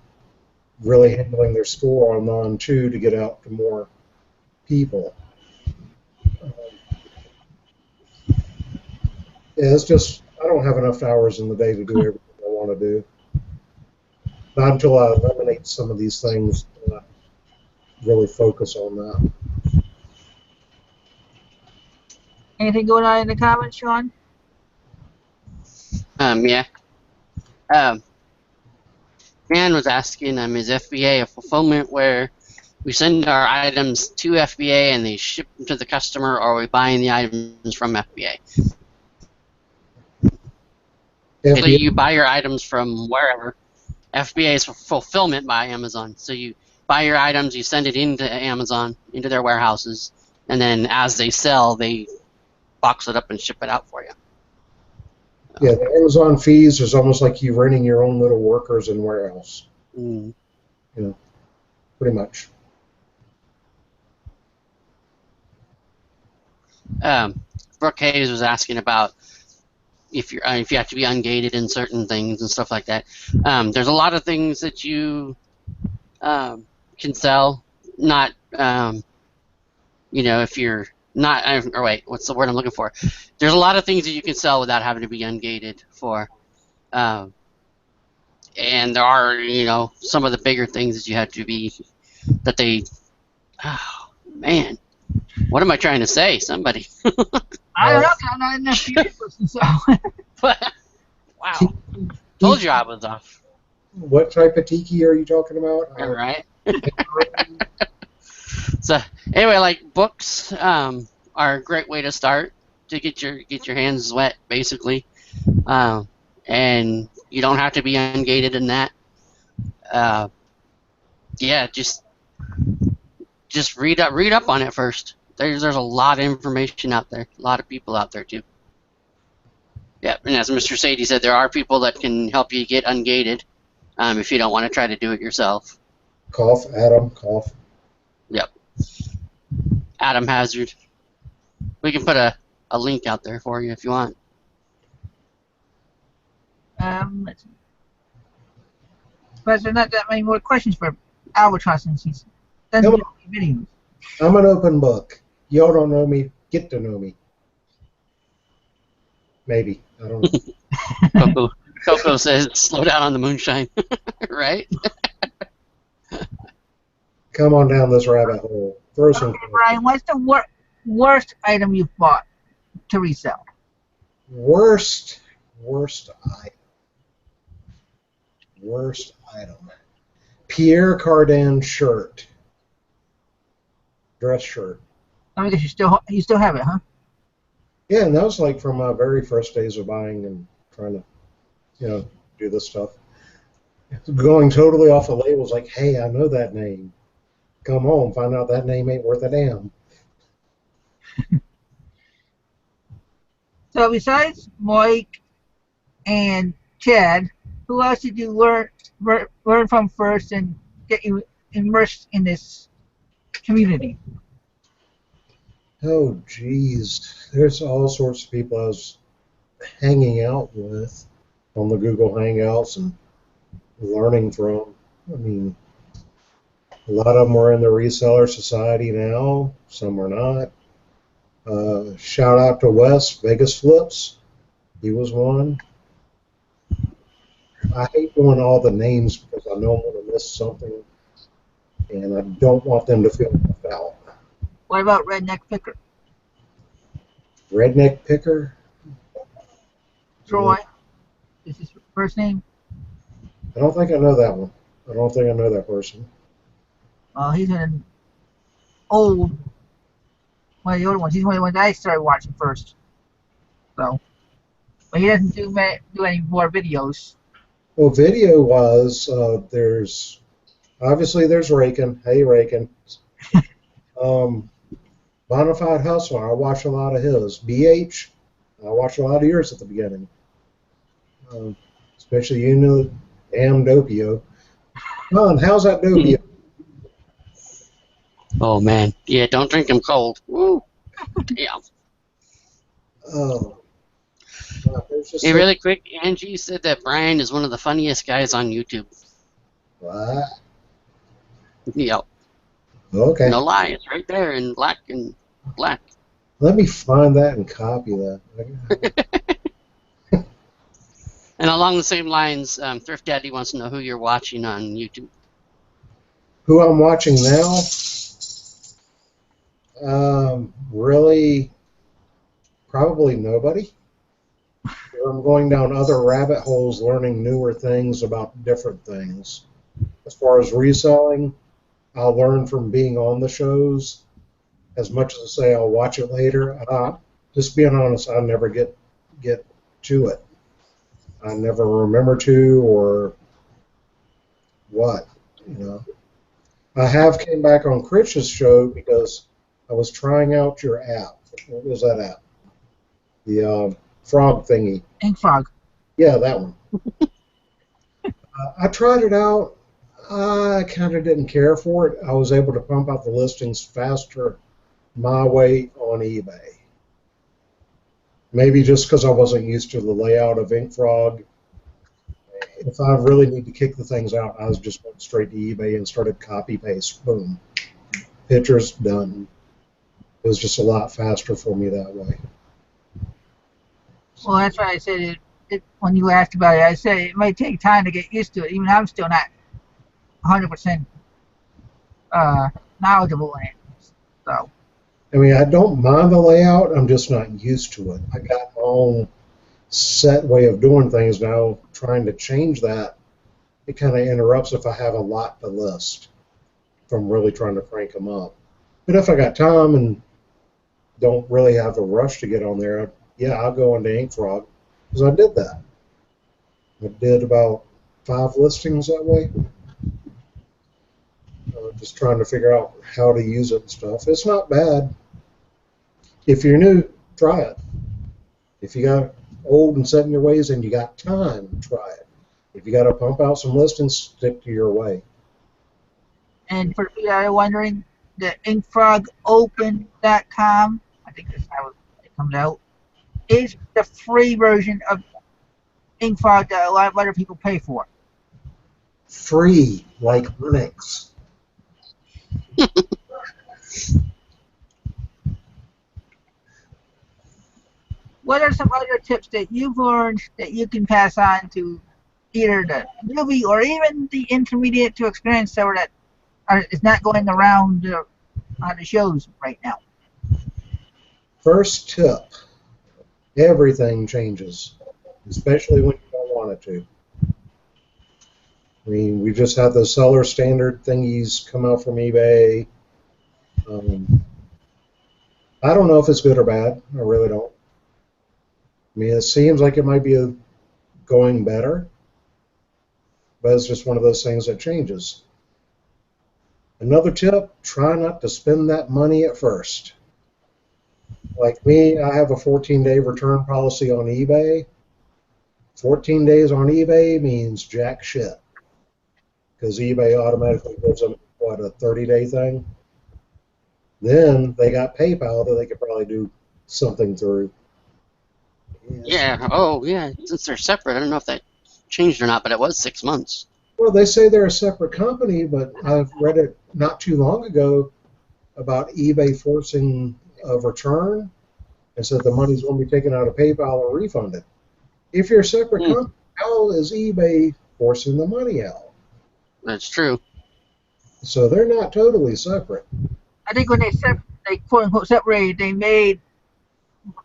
really handling their store online too to get out to more people. Yeah, it's just I don't have enough hours in the day to do everything I want to do. Not until I eliminate some of these things, really focus on that. Anything going on in the comments, Sean? Yeah. Dan was asking, is FBA a fulfillment where we send our items to FBA and they ship them to the customer, or are we buying the items from FBA? Basically, you buy your items from wherever. FBA is fulfillment by Amazon. So you buy your items, you send it into Amazon, into their warehouses, and then as they sell, they box it up and ship it out for you. Yeah, the Amazon fees is almost like you renting your own little workers in warehouse. Mm. You know, pretty much. Brooke Hayes was asking about if you have to be ungated in certain things and stuff like that. There's a lot of things that you can sell. Not if you're not. Or wait, what's the word I'm looking for? There's a lot of things that you can sell without having to be ungated for. And there are some of the bigger things that you have to be that they. Oh man. What am I trying to say? Somebody. I don't know. I'm not enough person, so. Wow. Told you I was off. What type of tiki are you talking about? All right. So anyway, like books are a great way to start to get your hands wet, basically, and you don't have to be ungated in that. Yeah, just read up on it first. There's a lot of information out there, a lot of people out there too. Yeah, and as Mr. Sadie said, there are people that can help you get ungated if you don't want to try to do it yourself. Cough, Adam, cough. Yep. Adam Hazard. We can put a link out there for you if you want. Let's see. But there's not that many more questions for Albatross since he's done videos. I'm an open book. Y'all don't know me. Get to know me. Maybe. I don't know. Coco says, slow down on the moonshine. Right? Come on down this rabbit hole. Throw some. Okay, Brian, what's the worst item you've bought to resell? Worst item. Worst item. Pierre Cardin shirt. Dress shirt. I guess you still have it, huh? Yeah, and that was like from my very first days of buying and trying to, do this stuff. Going totally off the labels, like, hey, I know that name. Come home, find out that name ain't worth a damn. So besides Mike and Chad, who else did you learn from first and get you immersed in this community? Oh, geez. There's all sorts of people I was hanging out with on the Google Hangouts and learning from. I mean, a lot of them are in the reseller society now, some are not. Shout out to Wes, Vegas Flips. He was one. I hate doing all the names because I know I'm going to miss something, and I don't want them to feel left out. What about Redneck Picker? Redneck Picker. Troy is his first name. I don't think I know that one. I don't think I know that person. He's an old one of the older ones. He's one of the ones I started watching first. So, but he doesn't do any more videos. Well, video wise, there's obviously there's Rakin. Hey, Rakin. Um, Bonafide Hustler. I watch a lot of his. BH. I watched a lot of yours at the beginning. Um, Especially you know, damn Dopio. Don, how's that Dopio? Oh man, yeah, don't drink them cold. Woo. Yeah. Oh, there's just Hey, so really quick, Angie said that Brian is one of the funniest guys on YouTube. what? Yeah, Okay. no lie, it's right there in black and black. Let me find that and copy that. And along the same lines, Thrift Daddy wants to know who you're watching on YouTube. Who I'm watching now? Really, probably nobody. I'm going down other rabbit holes, learning newer things about different things. As far as reselling, I'll learn from being on the shows. As much as I say I'll watch it later, just being honest, I never get to it. I never remember to or what, you know. I have came back on Critch's show because I was trying out your app. What was that app? The frog thingy. Ink Frog. Yeah, that one. I tried it out. I kind of didn't care for it. I was able to pump out the listings faster my way on eBay. Maybe just because I wasn't used to the layout of InkFrog. If I really need to kick the things out, I was just went straight to eBay and started copy paste. Boom. Pictures done. It was just a lot faster for me that way. Well, that's why I said when you asked about it. I said it might take time to get used to it. Even I'm still not 100% knowledgeable in it. So, I mean, I don't mind the layout. I'm just not used to it. I got my own set way of doing things now. Trying to change that, it kind of interrupts if I have a lot to list from really trying to crank them up. But if I got time and don't really have a rush to get on there, yeah, I'll go into InkFrog because I did that. I did about 5 listings that way. Just trying to figure out how to use it and stuff. It's not bad. If you're new, try it. If you got old and set in your ways and you got time, try it. If you got to pump out some listings, stick to your way. and for people that are wondering, the inkfrogopen.com, I think that's how it comes out, is the free version of InkFrog that a lot of other people pay for. Free, like Linux. What are some other tips that you've learned that you can pass on to either the newbie or even the intermediate to experienced seller that is not going around on the shows right now? First tip, everything changes, especially when you don't want it to. I mean, we just had the seller standard thingies come out from eBay. I don't know if it's good or bad. I really don't. I mean, it seems like it might be going better, but it's just one of those things that changes. Another tip, try not to spend that money at first. Like me, I have a 14-day return policy on eBay. 14 days on eBay means jack shit because eBay automatically gives them, what, a 30-day thing? Then they got PayPal that they could probably do something through. Yes. Yeah. Oh, yeah. Since they're separate, I don't know if that changed or not, but it was 6 months. Well, they say they're a separate company, but I've read it not too long ago about eBay forcing a return and said the money's going to be taken out of PayPal or refunded. If you're a separate Hmm, company, how is eBay forcing the money out? that's true. So they're not totally separate. I think when they quote unquote separated, they made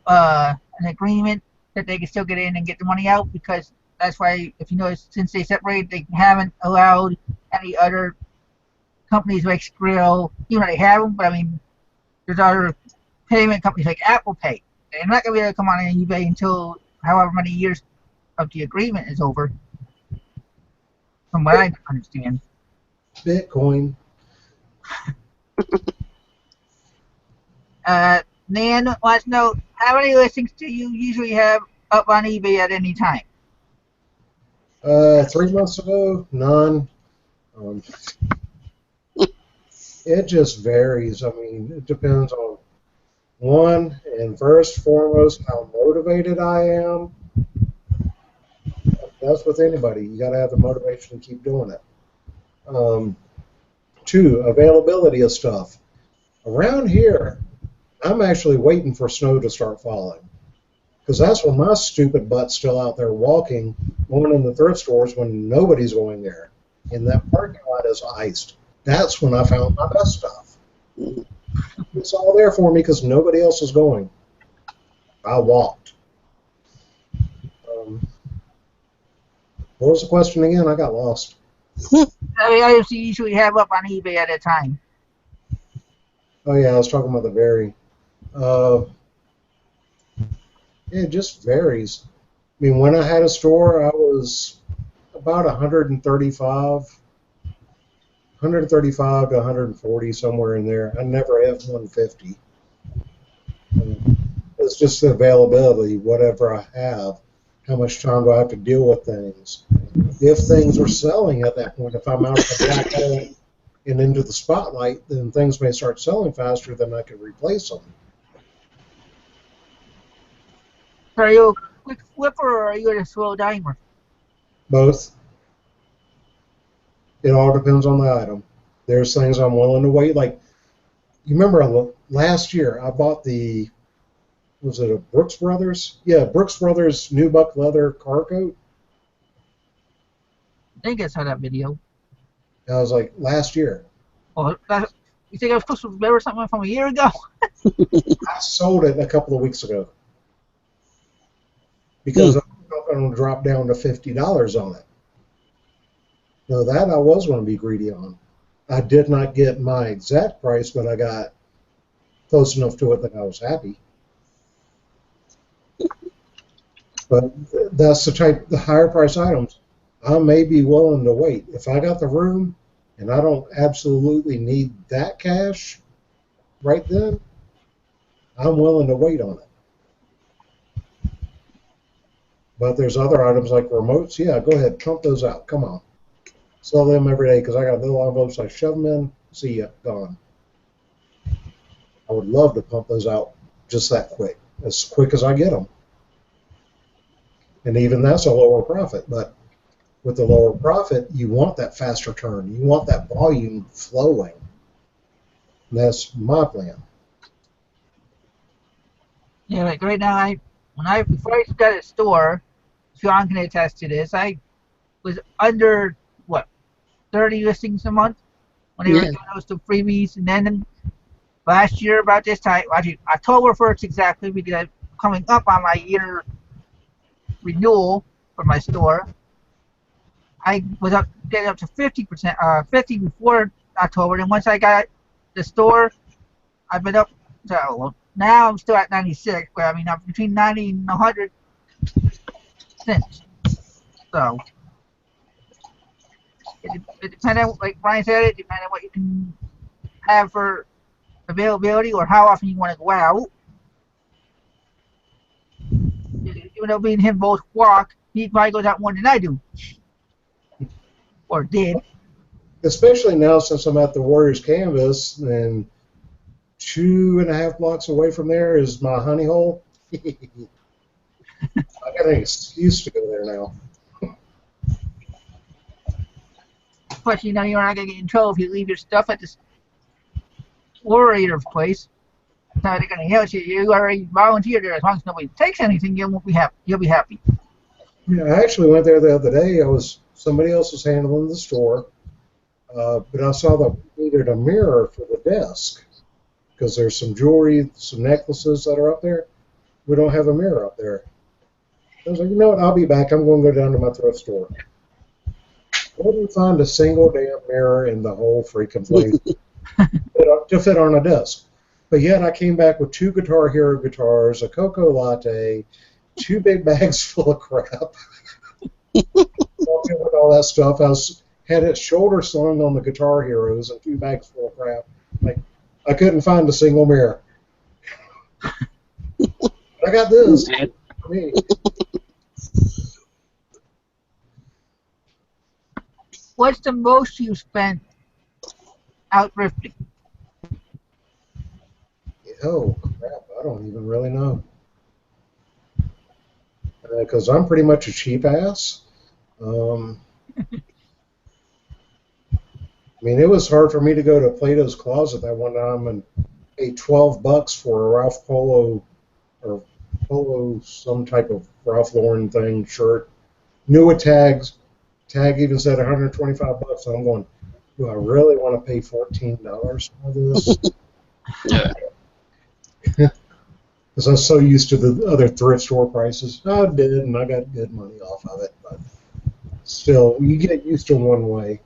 an agreement that they can still get in and get the money out, because that's why, if you notice, since they separated, they haven't allowed any other companies like Skrill, even though they have them, but I mean, there's other payment companies like Apple Pay. They're not going to be able to come on eBay until however many years of the agreement is over, from what I understand. Bitcoin. Nan wants to know, how many listings do you usually have up on eBay at any time? 3 months ago, none. Um, it just varies. I mean, it depends on one, and first and foremost, how motivated I am. That's with anybody. You got to have the motivation to keep doing it. Um, two, availability of stuff. Around here, I'm actually waiting for snow to start falling, because that's when my stupid butt's still out there walking, going in the thrift stores when nobody's going there. And that parking lot is iced. That's when I found my best stuff. It's all there for me because nobody else is going. I walked. What was the question again? I got lost. How many items do you usually have up on eBay at a time? Oh yeah, I was talking about the vary. Uh, it just varies. I mean, when I had a store, I was about 135 to 140, somewhere in there. I never hit 150. It's just the availability, whatever I have. How much time do I have to deal with things? If things are selling at that point, if I'm out of the black hole and into the spotlight, then things may start selling faster than I can replace them. Are you a quick flipper or are you a slow dimer? Both. It all depends on the item. There's things I'm willing to wait. Like, you remember last year, I bought was it a Brooks Brothers? Yeah, Brooks Brothers nubuck leather car coat. I think I saw that video. I was like, last year. Oh, you think I was supposed to remember something from a year ago? I sold it a couple of weeks ago because I'm going to drop down to $50 on it. Now that I was going to be greedy on. I did not get my exact price, but I got close enough to it that I was happy. But that's the higher price items, I may be willing to wait. If I got the room and I don't absolutely need that cash right then, I'm willing to wait on it. But there's other items like remotes. Yeah, go ahead, pump those out. Come on. Sell them every day because I got little envelopes. I shove them in, see ya, gone. I would love to pump those out just that quick as I get them. And even that's a lower profit. But with the lower profit, you want that faster turn. You want that volume flowing. And that's my plan. Yeah, like right now, before I got a store, John can attest to this. I was under what 30 listings a month when they were Yeah. doing those two freebies, and then last year about this time, actually October 1st exactly, because I'm coming up on my year renewal for my store. I was getting up to 50%, 50 before October, and once I got the store, I've been up to, well, now I'm still at 96, but I mean I'm between 90 and 100 since. So it depends on, like Brian said, it depends on what you can have for availability or how often you want to go out. Even though me and him both walk, he probably goes out more than I do, or did. Especially now since I'm at the Warriors Canvas and 2.5 blocks away from there is my honey hole. I got an excuse to go there now. Plus, you know, you're not going to get in trouble if you leave your stuff at the orator's place. It's not going to help you. You already volunteered there. As long as nobody takes anything, you won't be happy. You'll be happy. Yeah, I actually went there the other day. Somebody else was handling the store, but I saw that we needed a mirror for the desk because there's some jewelry, some necklaces that are up there. We don't have a mirror up there. I was like, you know what? I'll be back. I'm going to go down to my thrift store. I wouldn't find a single damn mirror in the whole freaking place to fit on a desk. But yet I came back with 2 Guitar Hero guitars, a cocoa latte, 2 big bags full of crap. Walking with all that stuff. Had it shoulder slung on the Guitar Heroes and 2 bags full of crap. Like, I couldn't find a single mirror. I got this for me. What's the most you spent out thrifting? Oh, crap. I don't even really know. Because I'm pretty much a cheap ass. I mean, it was hard for me to go to Plato's Closet that one time and pay $12 for a Ralph Polo or Polo, some type of Ralph Lauren thing, shirt. New with tags. Tag even said $125. And I'm going, do I really want to pay $14 for this? Yeah. Because I was so used to the other thrift store prices. I did, and I got good money off of it. But still, you get used to one way.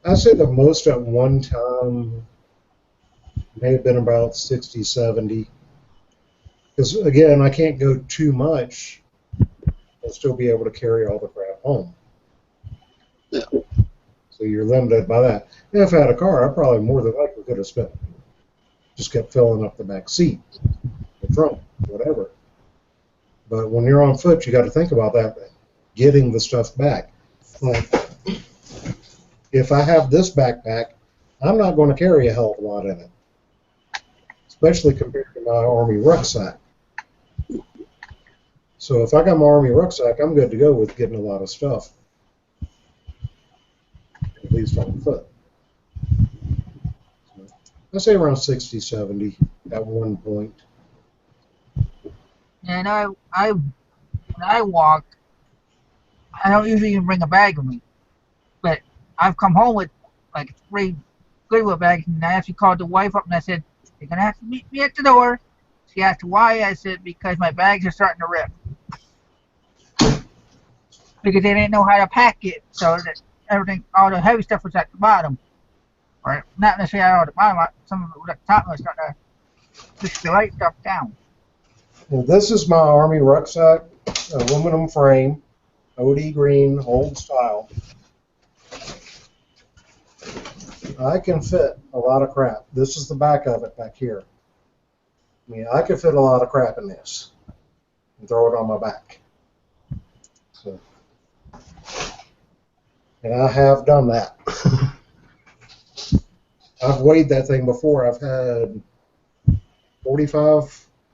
I'd say the most at one time may have been about 60, 70. Because, again, I can't go too much and still be able to carry all the crap home. Yeah. So you're limited by that. And if I had a car, I probably more than likely could have spent. Just kept filling up the back seat, the trunk, whatever. But when you're on foot, you got to think about that, getting the stuff back. Like, if I have this backpack, I'm not going to carry a hell of a lot in it, especially compared to my Army rucksack. So if I got my Army rucksack, I'm good to go with getting a lot of stuff, at least on foot. I'd say around 60, 70 at one point. And when I walk, I don't usually even bring a bag with me. But I've come home with like a pretty good with a bag, and I actually called the wife up and I said, "You're gonna have to meet me at the door." She asked why. I said, "Because my bags are starting to rip." Because they didn't know how to pack it, so that everything, all the heavy stuff was at the bottom. Or not necessarily all the bottom, some of it was at the top was starting to push the light stuff down. Well, this is my Army rucksack, aluminum frame, OD green, old style. I can fit a lot of crap. This is the back of it back here. I mean, I can fit a lot of crap in this and throw it on my back. So, and I have done that. I've weighed that thing before. I've had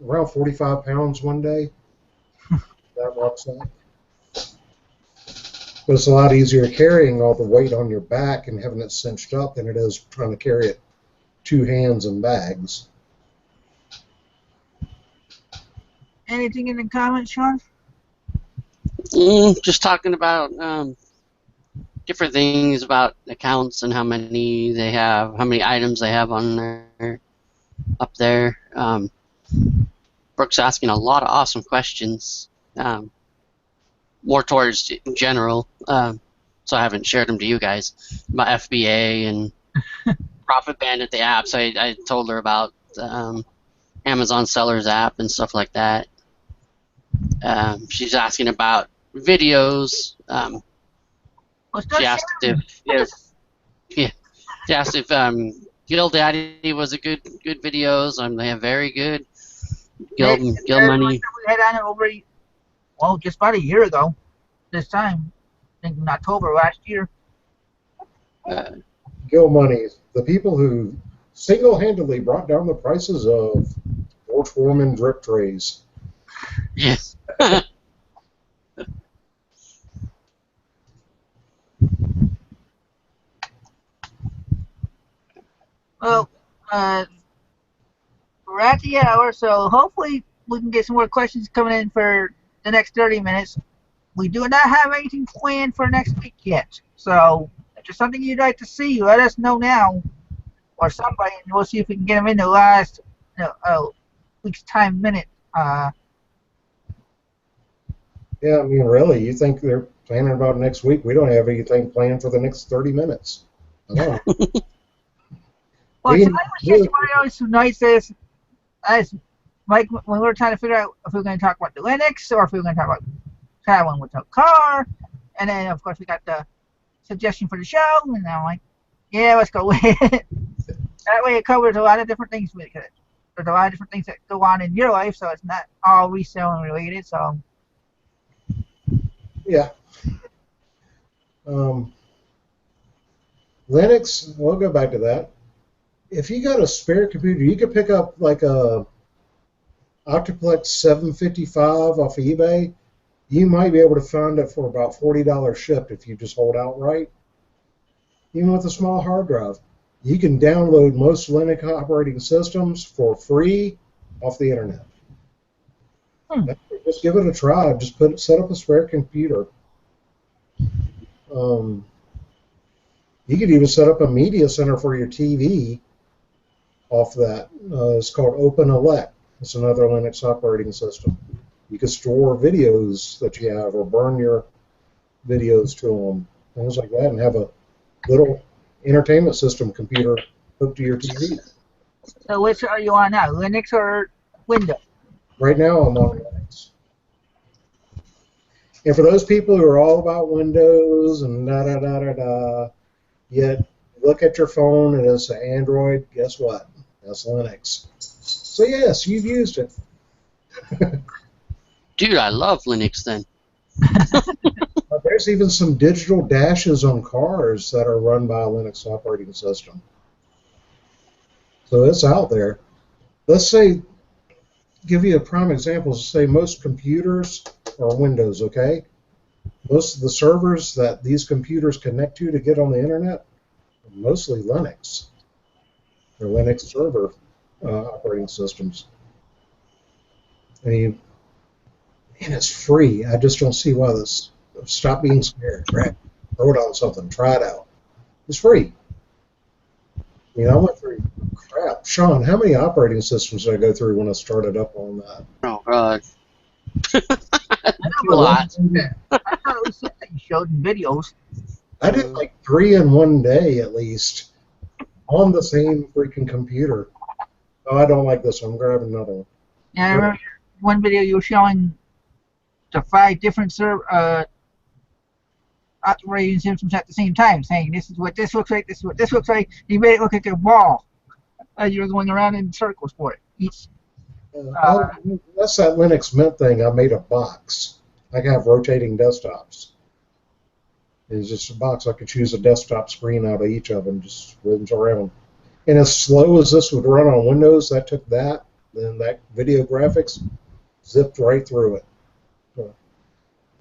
around 45 pounds one day, that rucksack. But it's a lot easier carrying all the weight on your back and having it cinched up than it is trying to carry it 2 hands and bags. Anything in the comments, Sean? Just talking about different things about accounts and how many they have, how many items they have on there, up there. Brooke's asking a lot of awesome questions, more towards general, so I haven't shared them to you guys, about FBA and Profit Bandit, the apps. I told her about Amazon Sellers app and stuff like that. She's asking about videos. She asked if Gil Daddy was a good videos. They have very good. Gil Money. We had on it over, well, just about a year ago. This time, I think in October last year. Gil Money, the people who single-handedly brought down the prices of George Foreman drip trays. Yes. Well, we're at the hour, so hopefully we can get some more questions coming in for the next 30 minutes. We do not have anything planned for next week yet, so if there's something you'd like to see, let us know now, or somebody, and we'll see if we can get them in the last week's time minute. Yeah, I mean, really, you think they're planning about next week? We don't have anything planned for the next 30 minutes. I don't know. Well, We tonight can was just one of those nights as like when we were trying to figure out if we were going to talk about the Linux or if we were going to talk about traveling with a car, and then of course we got the suggestion for the show, and I'm like, yeah, let's go with it. That way it covers a lot of different things because there's a lot of different things that go on in your life, so it's not all reselling related. So Yeah. Linux, we'll go back to that. If you got a spare computer, you could pick up like a Octoplex 755 off of eBay. You might be able to find it for about $40 shipped if you just hold out right. Even with a small hard drive. You can download most Linux operating systems for free off the internet. Just give it a try. Just set up a spare computer. You could even set up a media center for your TV off that. It's called OpenELEC. It's another Linux operating system. You can store videos that you have or burn your videos to them, things like that, and have a little entertainment system computer hooked to your TV. so which are you on now, Linux or Windows? Right now I'm on Linux. And for those people who are all about Windows and da-da-da-da-da, yet look at your phone and it's an Android, guess what? That's Linux. So yes, you've used it. Dude, I love Linux then. There's even some digital dashes on cars that are run by a Linux operating system. So it's out there. Let's say, give you a prime example, say most computers are Windows, okay? Most of the servers that these computers connect to get on the internet are mostly Linux. They're Linux server operating systems. And it's free. I just don't see why this. Stop being scared. Grab, throw it on something. Try it out. It's free. I mean, I went through crap. Sean, how many operating systems did I go through when I started up on that? Oh, God. A lot. I thought it was something you showed in videos. I did like 3 in one day at least on the same freaking computer. Oh, I don't like this one. I'm grabbing another one. Yeah, I remember one video you were showing the 5 different operating systems at the same time, saying this is what this looks like, this is what this looks like. You made it look like a wall as you were going around in circles for it. That's that Linux Mint thing. I made a box. I have rotating desktops. It's just a box. I could choose a desktop screen out of each of them, just rhythms around. And as slow as this would run on Windows, that took that, then that video graphics zipped right through it. So,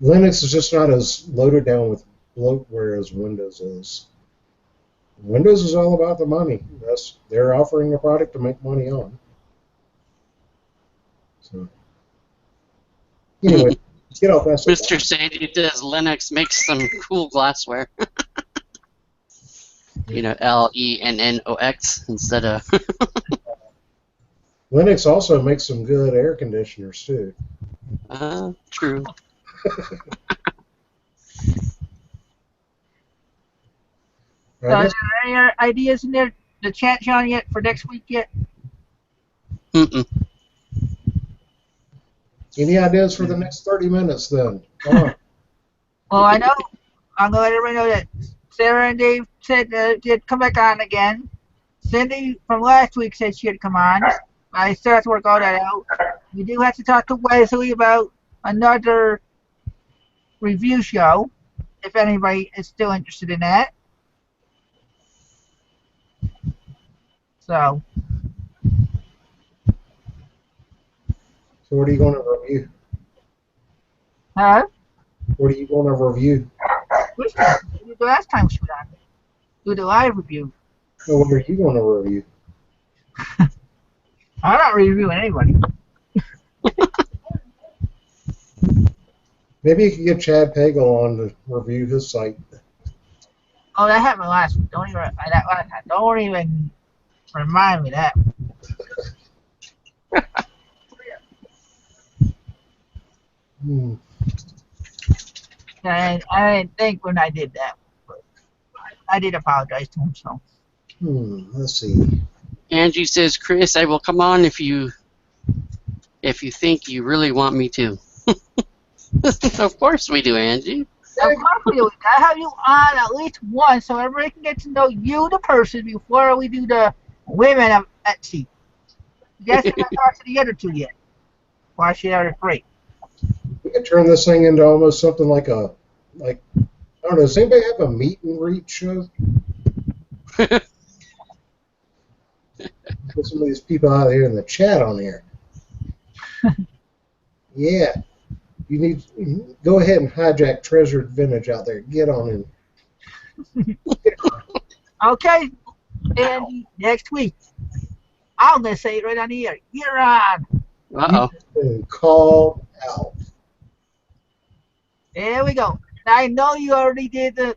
Linux is just not as loaded down with bloatware as Windows is. Windows is all about the money. They're offering a product to make money on. So, anyway, get off that. Mr. Sadie says Linux makes some cool glassware. You know, Lennox instead of. Linux also makes some good air conditioners too. True. So, are there any ideas in there, the chat, John, yet for next week yet? Mm-mm. Any ideas for the next 30 minutes then? Come on. Well, I know. I'm going to let everybody know that Sarah and Dave said they'd come back on again. Cindy from last week said she'd come on. I still have to work all that out. We do have to talk to Wesley about another review show, if anybody is still interested in that. So, So what are you going to review? huh? What are you going to review? Which time? The last time she was on. Do the live review. No, what are you going to review? I'm not reviewing anybody. Maybe you could get Chad Pagel on to review his site. Oh, that happened last week. Don't even that last time. Don't even remind me of that. Hmm. I didn't think when I did that, but I did apologize to him. So Let's see. Angie says, Chris, I will come on if you think you really want me to. Of course we do, Angie. of course we do. I have you on at least once, so everybody can get to know you, the person, before we do the women of Etsy. You guys haven't talked to the other two yet. Why should I free? We could turn this thing into almost something like I don't know, does anybody have a meet and greet show? Put some of these people out here in the chat on here. Yeah. You need go ahead and hijack Treasured Vintage out there. Get on in. Okay, and next week, I'm going to say it right on the air. You're on. Uh-oh. You've been called out. There we go. I know you already did the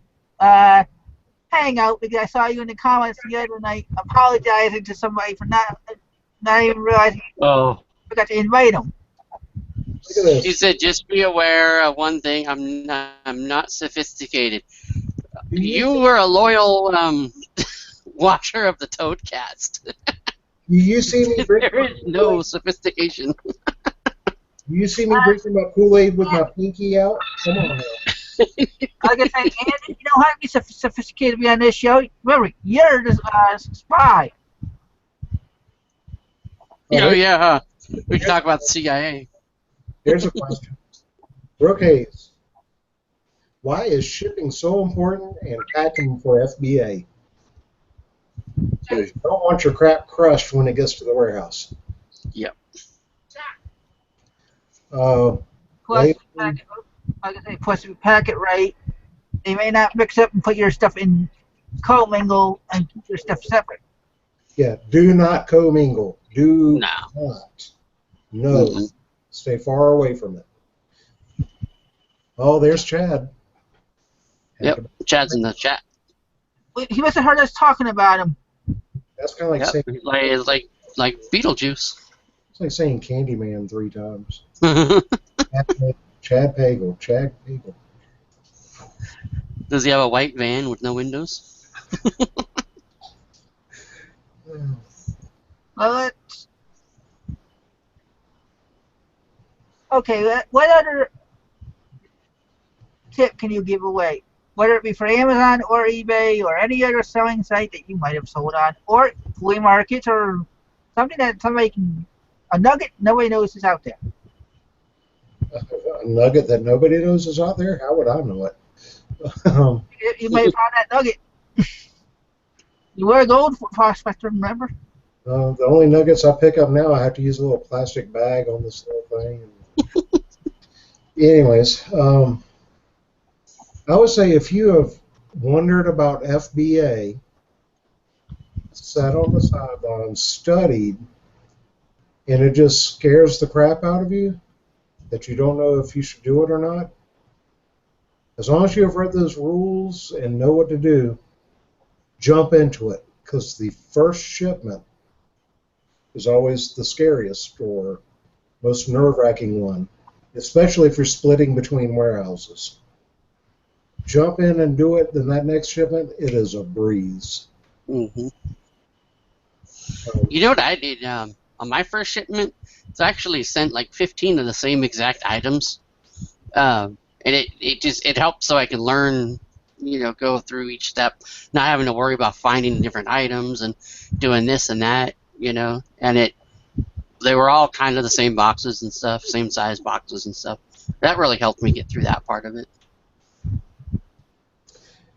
hangout because I saw you in the comments the other night apologizing to somebody for not even realizing Oh. you forgot to invite them. Look at this. She said, just be aware of one thing, I'm not sophisticated. You were a loyal watcher of the Toadcast. You see me drinking There is no sophistication. You see me drinking my Kool-Aid with my pinky out? Come on now. Like I say, Andy, you don't have to be sophisticated to be on this show. Remember, you're the spy. Oh, yeah, huh? We can talk about the CIA. Here's a question. Brooke Hayes, why is shipping so important and packing for FBA? Because you don't want your crap crushed when it gets to the warehouse. Yep. Plus, like I say, plus if you pack it right, they may not mix up and put your stuff in co-mingle and keep your stuff separate. Yeah, do not commingle. Do No. not. No. Mm-hmm. Stay far away from it. Oh, there's Chad. Yep, Chad's in the chat. He must have heard us talking about him. That's kind of like saying Like Beetlejuice. it's like saying Candyman 3 times. Chad Pagel. Chad Pagel. Does he have a white van with no windows? Well, okay, what other tip can you give away? Whether it be for Amazon or eBay or any other selling site that you might have sold on, or flea markets or something that somebody can, a nugget nobody knows is out there. A nugget that nobody knows is out there? How would I know it? You might find that nugget. You were a gold prospector, remember? The only nuggets I pick up now, I have to use a little plastic bag on this little thing. Anyways, I would say if you have wondered about FBA, sat on the sidelines, studied, and it just scares the crap out of you that you don't know if you should do it or not, as long as you have read those rules and know what to do, jump into it, because the first shipment is always the scariest or most nerve-wracking one, especially if you're splitting between warehouses. Jump in and do it, then that next shipment, it is a breeze. Mm-hmm. You know what I did on my first shipment? It's actually sent like 15 of the same exact items, and it helps so I can learn, go through each step, not having to worry about finding different items and doing this and that, and they were all kind of the same boxes and stuff, same size boxes and stuff. That really helped me get through that part of it.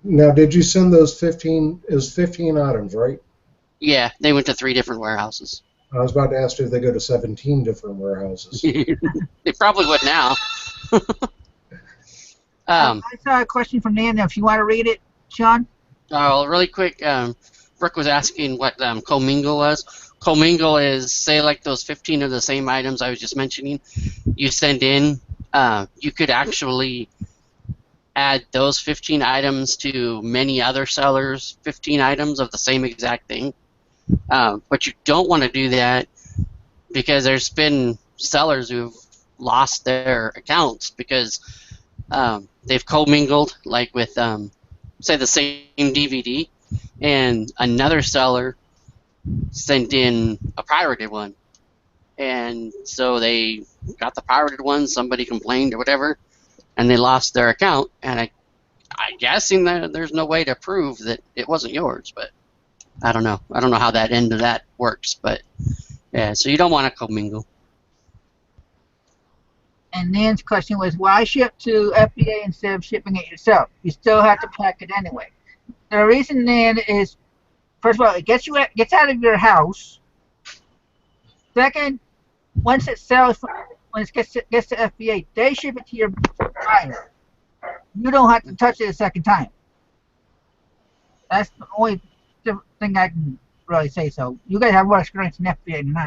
Now, did you send those 15? It was 15 items, right? Yeah, they went to 3 different warehouses. I was about to ask you if they go to 17 different warehouses. They probably would now. I saw a question from Nan. If you want to read it, Sean. Really quick, Brooke was asking what commingle was. Commingle is, say, like those 15 of the same items I was just mentioning, you send in. You could actually add those 15 items to many other sellers' 15 items of the same exact thing. But you don't want to do that because there's been sellers who've lost their accounts because they've commingled, like with, say, the same DVD, and another seller sent in a pirated one. And so they got the pirated one, somebody complained or whatever, and they lost their account. And I'm guessing that there's no way to prove that it wasn't yours, but I don't know. I don't know how that end of that works, but yeah, so you don't want to commingle. And Nan's question was, why ship to FBA instead of shipping it yourself? You still have to pack it anyway. The reason, Nan, is, first of all, it gets out of your house. Second, once it sells, when it gets to FBA, they ship it to your buyer. You don't have to touch it a second time. That's the only thing I can really say. So you guys have more experience in FBA than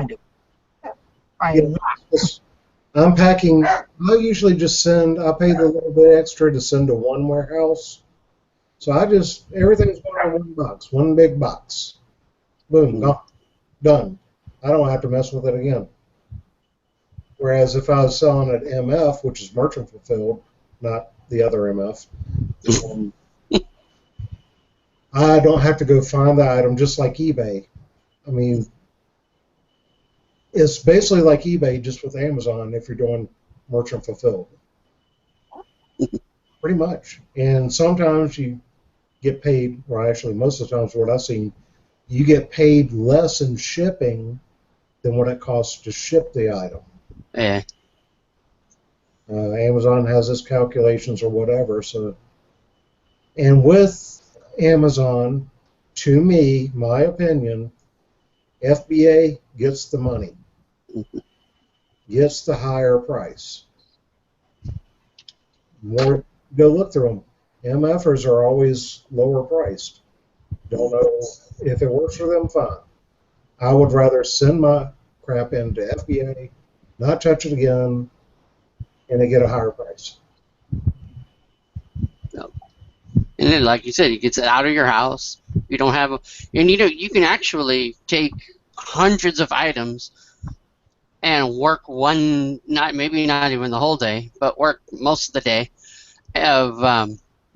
I do. Unpacking, I usually just send, I pay the little bit extra to send to one warehouse. So everything's going in one box, one big box. Boom, gone, done. I don't have to mess with it again. Whereas if I was selling at MF, which is merchant fulfilled, not the other MF, I don't have to go find the item just like eBay. I mean, it's basically like eBay just with Amazon if you're doing merchant fulfilled. Pretty much. And sometimes you get paid, or actually most of the times what I've seen, you get paid less in shipping than what it costs to ship the item. Yeah. Amazon has its calculations or whatever. So, and with Amazon, to me, my opinion, FBA gets the money, gets the higher price. More, go look through them. MFers are always lower priced. Don't know if it works for them, fine. I would rather send my crap into FBA, not touch it again, and they get a higher price. And then, like you said, it gets it out of your house. You don't have, and you can actually take hundreds of items and work maybe not even the whole day, but work most of the day.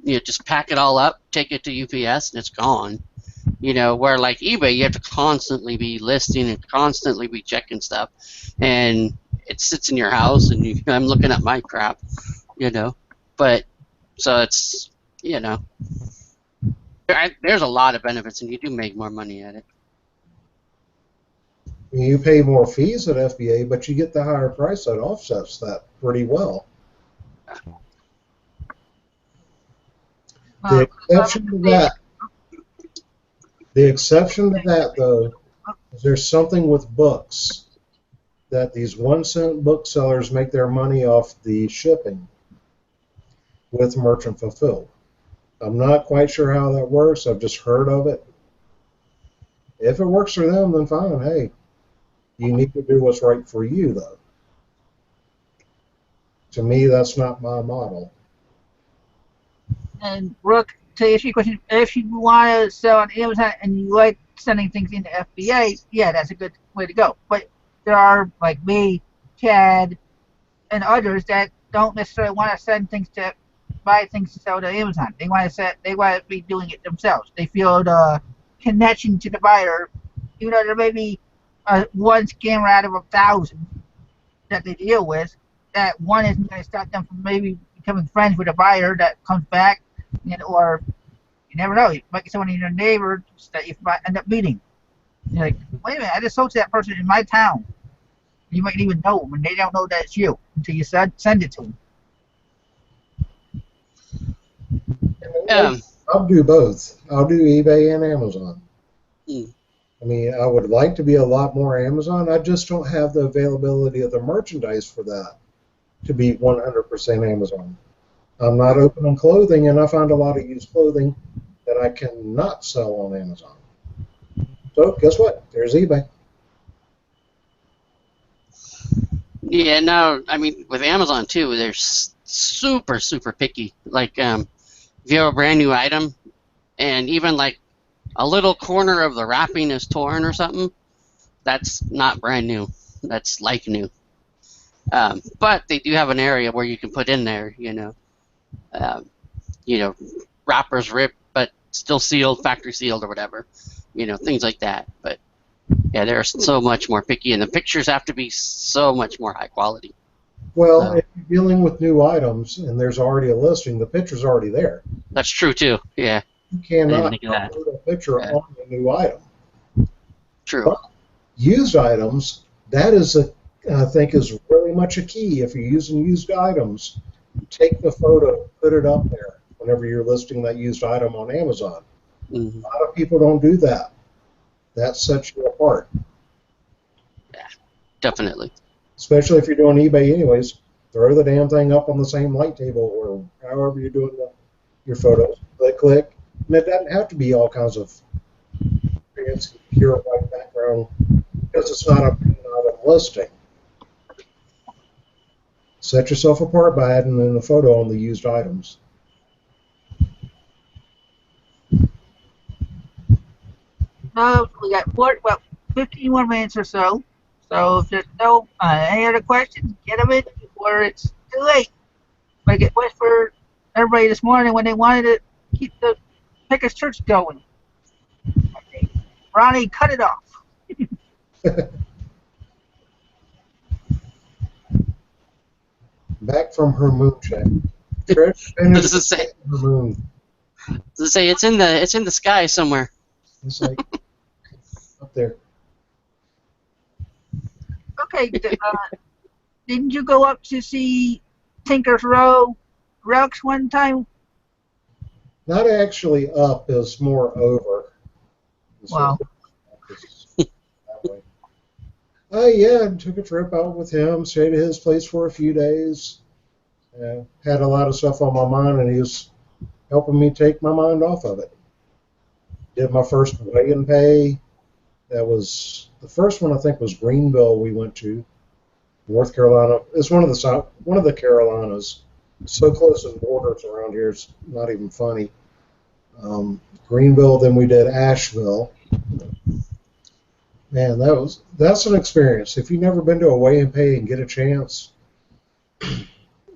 Just pack it all up, take it to UPS, and it's gone. Where like eBay, you have to constantly be listing and constantly be checking stuff, and it sits in your house, and I'm looking at my crap, But so it's, there's a lot of benefits, and you do make more money at it. You pay more fees at FBA, but you get the higher price that offsets that pretty well. The exception to that, though, is there's something with books that these 1-cent booksellers make their money off the shipping with merchant fulfilled. I'm not quite sure how that works. I've just heard of it. If it works for them, then fine. Hey, you need to do what's right for you, though. To me, that's not my model. And Brooke, to answer your question, if you want to sell on Amazon and you like sending things into FBA, yeah, that's a good way to go. But there are, like me, Chad, and others that don't necessarily want to send things to buy things to sell to Amazon. They want to be doing it themselves. They feel the connection to the buyer. There may be one scammer out of 1,000 that they deal with. That one isn't going to stop them from maybe becoming friends with a buyer that comes back, or you never know. You might get someone in your neighbor that you might end up meeting. You're like, wait a minute, I just sold to that person in my town. You might even know them, and they don't know that it's you until you send it to them. I'll do both. I'll do eBay and Amazon. I mean, I would like to be a lot more Amazon. I just don't have the availability of the merchandise for that to be 100% Amazon. I'm not open on clothing, and I find a lot of used clothing that I cannot sell on Amazon. So guess what? There's eBay. Yeah, no, I mean with Amazon too, they're super super picky. Like if you have a brand new item, and even like a little corner of the wrapping is torn or something, that's not brand new. That's like new. But they do have an area where you can put in there, um, you know, wrappers ripped but still sealed, factory sealed or whatever, things like that. But yeah, they're so much more picky, and the pictures have to be so much more high quality. Well, So if you're dealing with new items and there's already a listing, the picture's already there. that's true too. Yeah, You I didn't cannot think of that. upload a picture Yeah, on a new item. true. But used items, that is I think is really much a key. If you're using used items, take the photo, put it up there whenever you're listing that used item on Amazon. Hmm. A lot of people don't do that. That sets you apart, Yeah, definitely. especially if you're doing eBay anyways. Throw the damn thing up on the same light table or however you're doing your photos. Click. And it doesn't have to be all kinds of fancy, pure white background because it's not a main item listing. Set yourself apart by adding in a photo on the used items. No, we got 15 more minutes or so. So if there's no any other questions, get them in before it's too late. Like it was for everybody this morning when they wanted to keep the Pecos Church going. Ronnie, cut it off. Back from her moon check. Trish Does finished it say? her moon. Does it say it's in the sky somewhere? It's like up there. Okay, didn't you go up to see Tinker's Row relics one time? Not actually up, is more over. Wow. That way. Yeah, and took a trip out with him, stayed at his place for a few days. Had a lot of stuff on my mind, and he was helping me take my mind off of it. Did my first weigh and pay. That was the first one. I think was Greenville. We went to North Carolina. It's one of the Carolinas. So close to the borders around here, it's not even funny. Greenville. Then we did Asheville. Man, that's an experience. If you've never been to a weigh and pay and get a chance,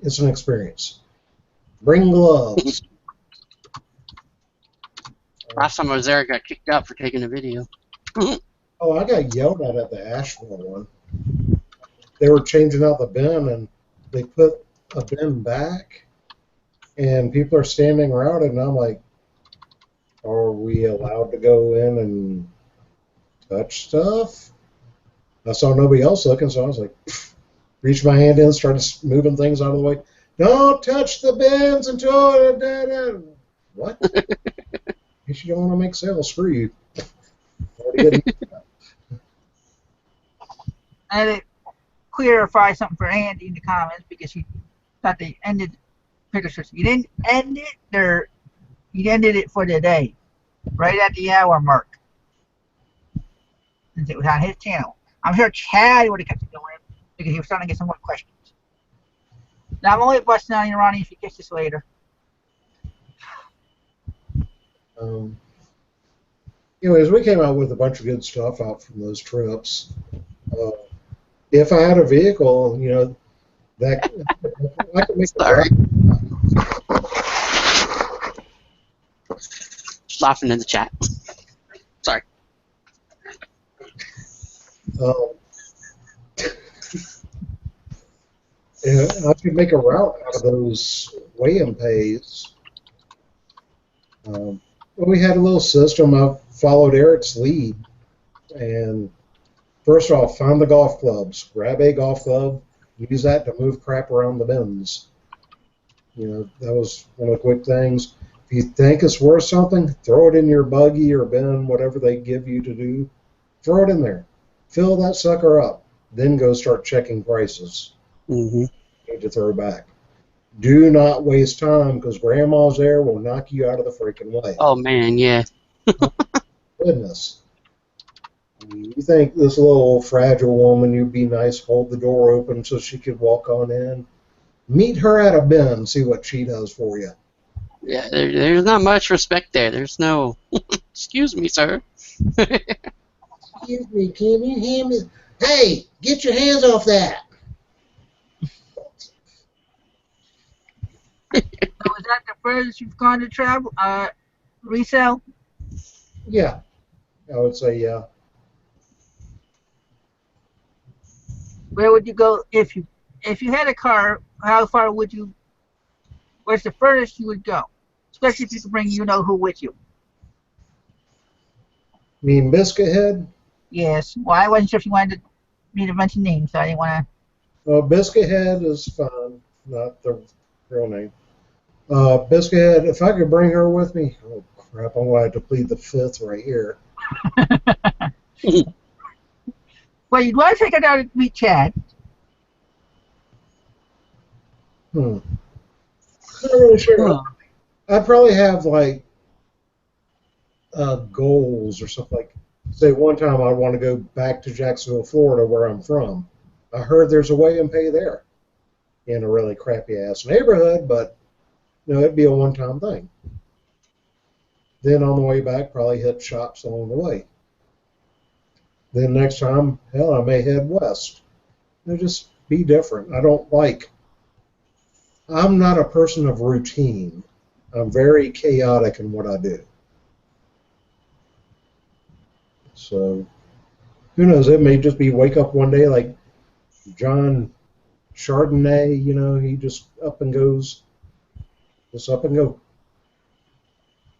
it's an experience. Bring gloves. Last time I was there, I got kicked out for taking a video. Oh, I got yelled at the Asheville one. They were changing out the bin, and they put a bin back, and people are standing around it, and I'm like, are we allowed to go in and touch stuff? I saw nobody else looking, so I was like, reached my hand in, started moving things out of the way. Don't touch the bins until... What? If you don't want to make sales, screw you. I had to clarify something for Andy in the comments because he thought they ended Pecos Church. You didn't end it there. You ended it for the day, right at the hour mark, since it was on his channel. I'm sure Chad would have kept it going because he was starting to get some more questions. Now I'm only busting on you, Ronnie, if you catch this later. Anyways, we came out with a bunch of good stuff out from those trips. If I had a vehicle, that I could make Sorry. Just laughing in the chat. Sorry. I could make a route out of those weigh-in pays. We had a little system. I followed Eric's lead, and first off, find the golf clubs. Grab a golf club. Use that to move crap around the bins. That was one of the quick things. If you think it's worth something, throw it in your buggy or bin, whatever they give you to do. Throw it in there. Fill that sucker up. Then go start checking prices. Mm-hmm. Need to throw back. Do not waste time because grandma's there will knock you out of the freaking way. Oh man, yeah. Goodness. You think this little fragile woman, you'd be nice, hold the door open so she could walk on in? Meet her at a bin, see what she does for you. Yeah, there's not much respect there. There's no, excuse me, sir. Excuse me, can you hand me? Hey, get your hands off that. So is that the furthest you've gone to travel? Resell? Yeah, I would say yeah. Where would you go if you had a car? How far would you? Where's the furthest you would go? Especially if you could bring you know who with you. Mean Biscuit Head? Yes. Well, I wasn't sure if you wanted me to mention names, so I didn't want Biscuit Head is fine, not the real name. Biscuit Head, if I could bring her with me, oh crap, I'm going to have to plead the fifth right here. to. Well, you'd want to take her down to meet Chad. Not really sure. Oh. I'd probably have like goals or something like. Say one time I want to go back to Jacksonville, Florida, where I'm from. I heard there's a weigh and pay there, in a really crappy ass neighborhood, but it'd be a one-time thing. Then on the way back, probably hit shops along the way. Then next time, hell, I may head west. Just be different. I'm not a person of routine. I'm very chaotic in what I do. So, who knows? It may just be wake up one day like John Chardonnay, he just up and goes. Just up and go.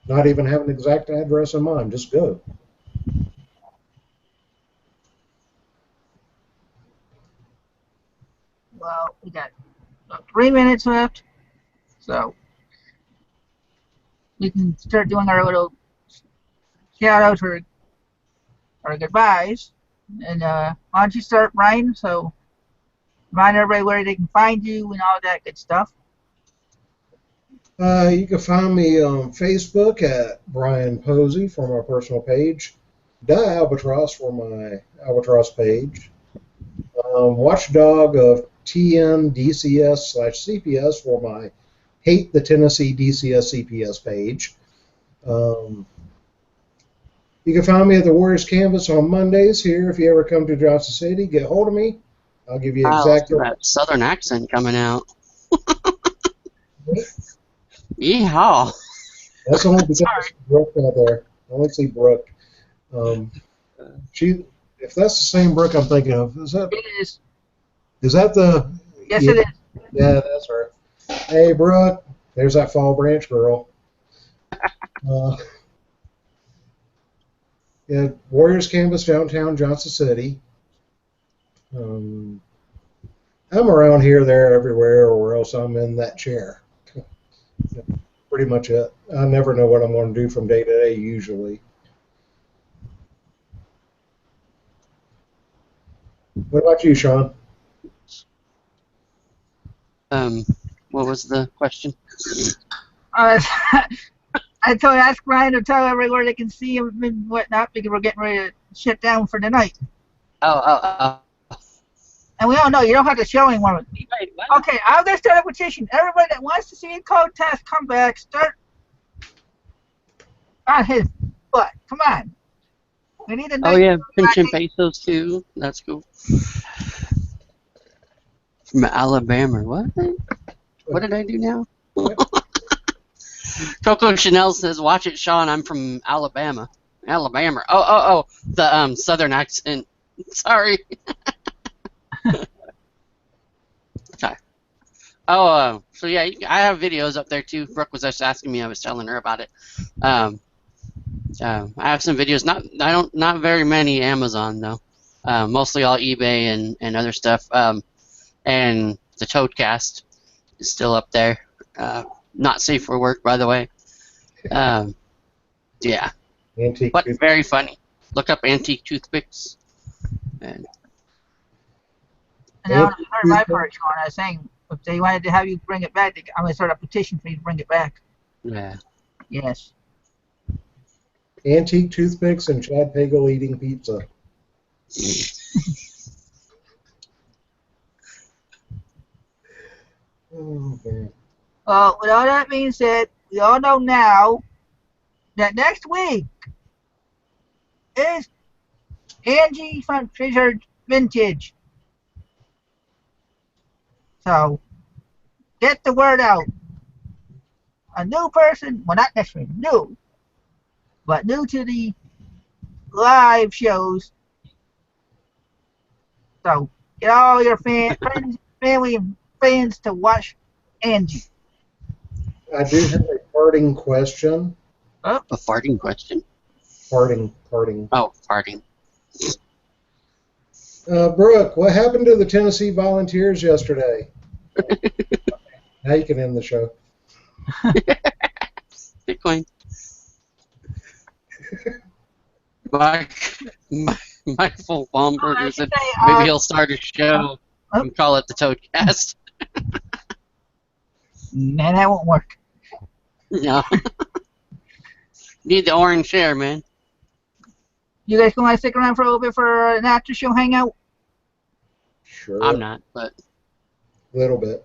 Not even have an exact address in mind, just go. Well, we got about 3 minutes left, so we can start doing our little shout outs or goodbyes. And why don't you start, Brian? So remind everybody where they can find you and all that good stuff. You can find me on Facebook at Brian Posey for my personal page, Albatross for my Albatross page, Watchdog of TN/DCS for my Hate the Tennessee DCS CPS page. You can find me at the Warriors Canvas on Mondays here. If you ever come to Johnson City, get hold of me. I'll give you exact. That southern accent coming out. Yeehaw. That's only because Brooke out there. I only see Brooke. If that's the same Brooke I'm thinking of, is that? It is. Is that the? Yes, it is. Yeah, that's her. Hey, Brooke. There's that Fall Branch girl. Yeah, Warriors Canvas downtown Johnson City. I'm around here, there, everywhere, or else I'm in that chair. Pretty much it. I never know what I'm going to do from day to day, usually. What about you, Sean? What was the question? I told ask Brian to tell everybody where they can see him and whatnot because we're getting ready to shut down for the night. Oh. And we all know you don't have to show anyone. Wait, what? Okay, I'm gonna start a petition. Everybody that wants to see a code test come back. Start on his butt. Come on. We need a Oh yeah, pinching pesos too. That's cool. From Alabama. What? What did I do now? Coco Chanel says, "Watch it, Sean. I'm from Alabama." Alabama. Oh. The southern accent. Sorry. Okay. Oh, so yeah, I have videos up there too. Brooke was just asking me. I was telling her about it. I have some videos. Not very many Amazon though. Mostly all eBay and other stuff. And the Toadcast is still up there. Not safe for work, by the way. Yeah. Antique. But very funny. Look up antique toothpicks. And And now I heard my part, Sean. I was saying if they wanted to have you bring it back, I'm going to start a petition for you to bring it back. yeah. Yes. Antique toothpicks and Chad Pagel eating pizza. Oh, man. Well, with all that being said, we all know now that next week is Angie from Treasured Vintage. So, get the word out. A new person, well, not necessarily new, but new to the live shows. So, get all your friends, family, and fans to watch Angie. I do have a parting question. A farting question? Parting. Oh, farting. Brooke, what happened to the Tennessee Volunteers yesterday? Now you can end the show. Bitcoin. Michael Baumberger said maybe he'll start a show and call it the Toadcast. Man, that won't work. No. Need the orange hair, man. You guys going to stick around for a little bit for an after show hangout? Sure. I'm not, but A little bit.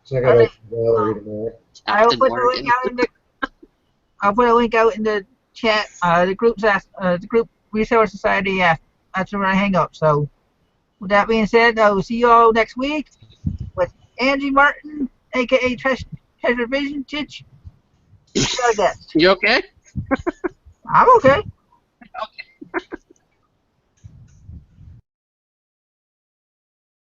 So I got to Valerie tomorrow. I'll put the link out in the. I'll put a link out in the chat. The group Reseller Society. That's where I hang up. So, with that being said, I will see you all next week with Angie Martin, aka Treasure Vintage. You okay? I'm okay. Okay.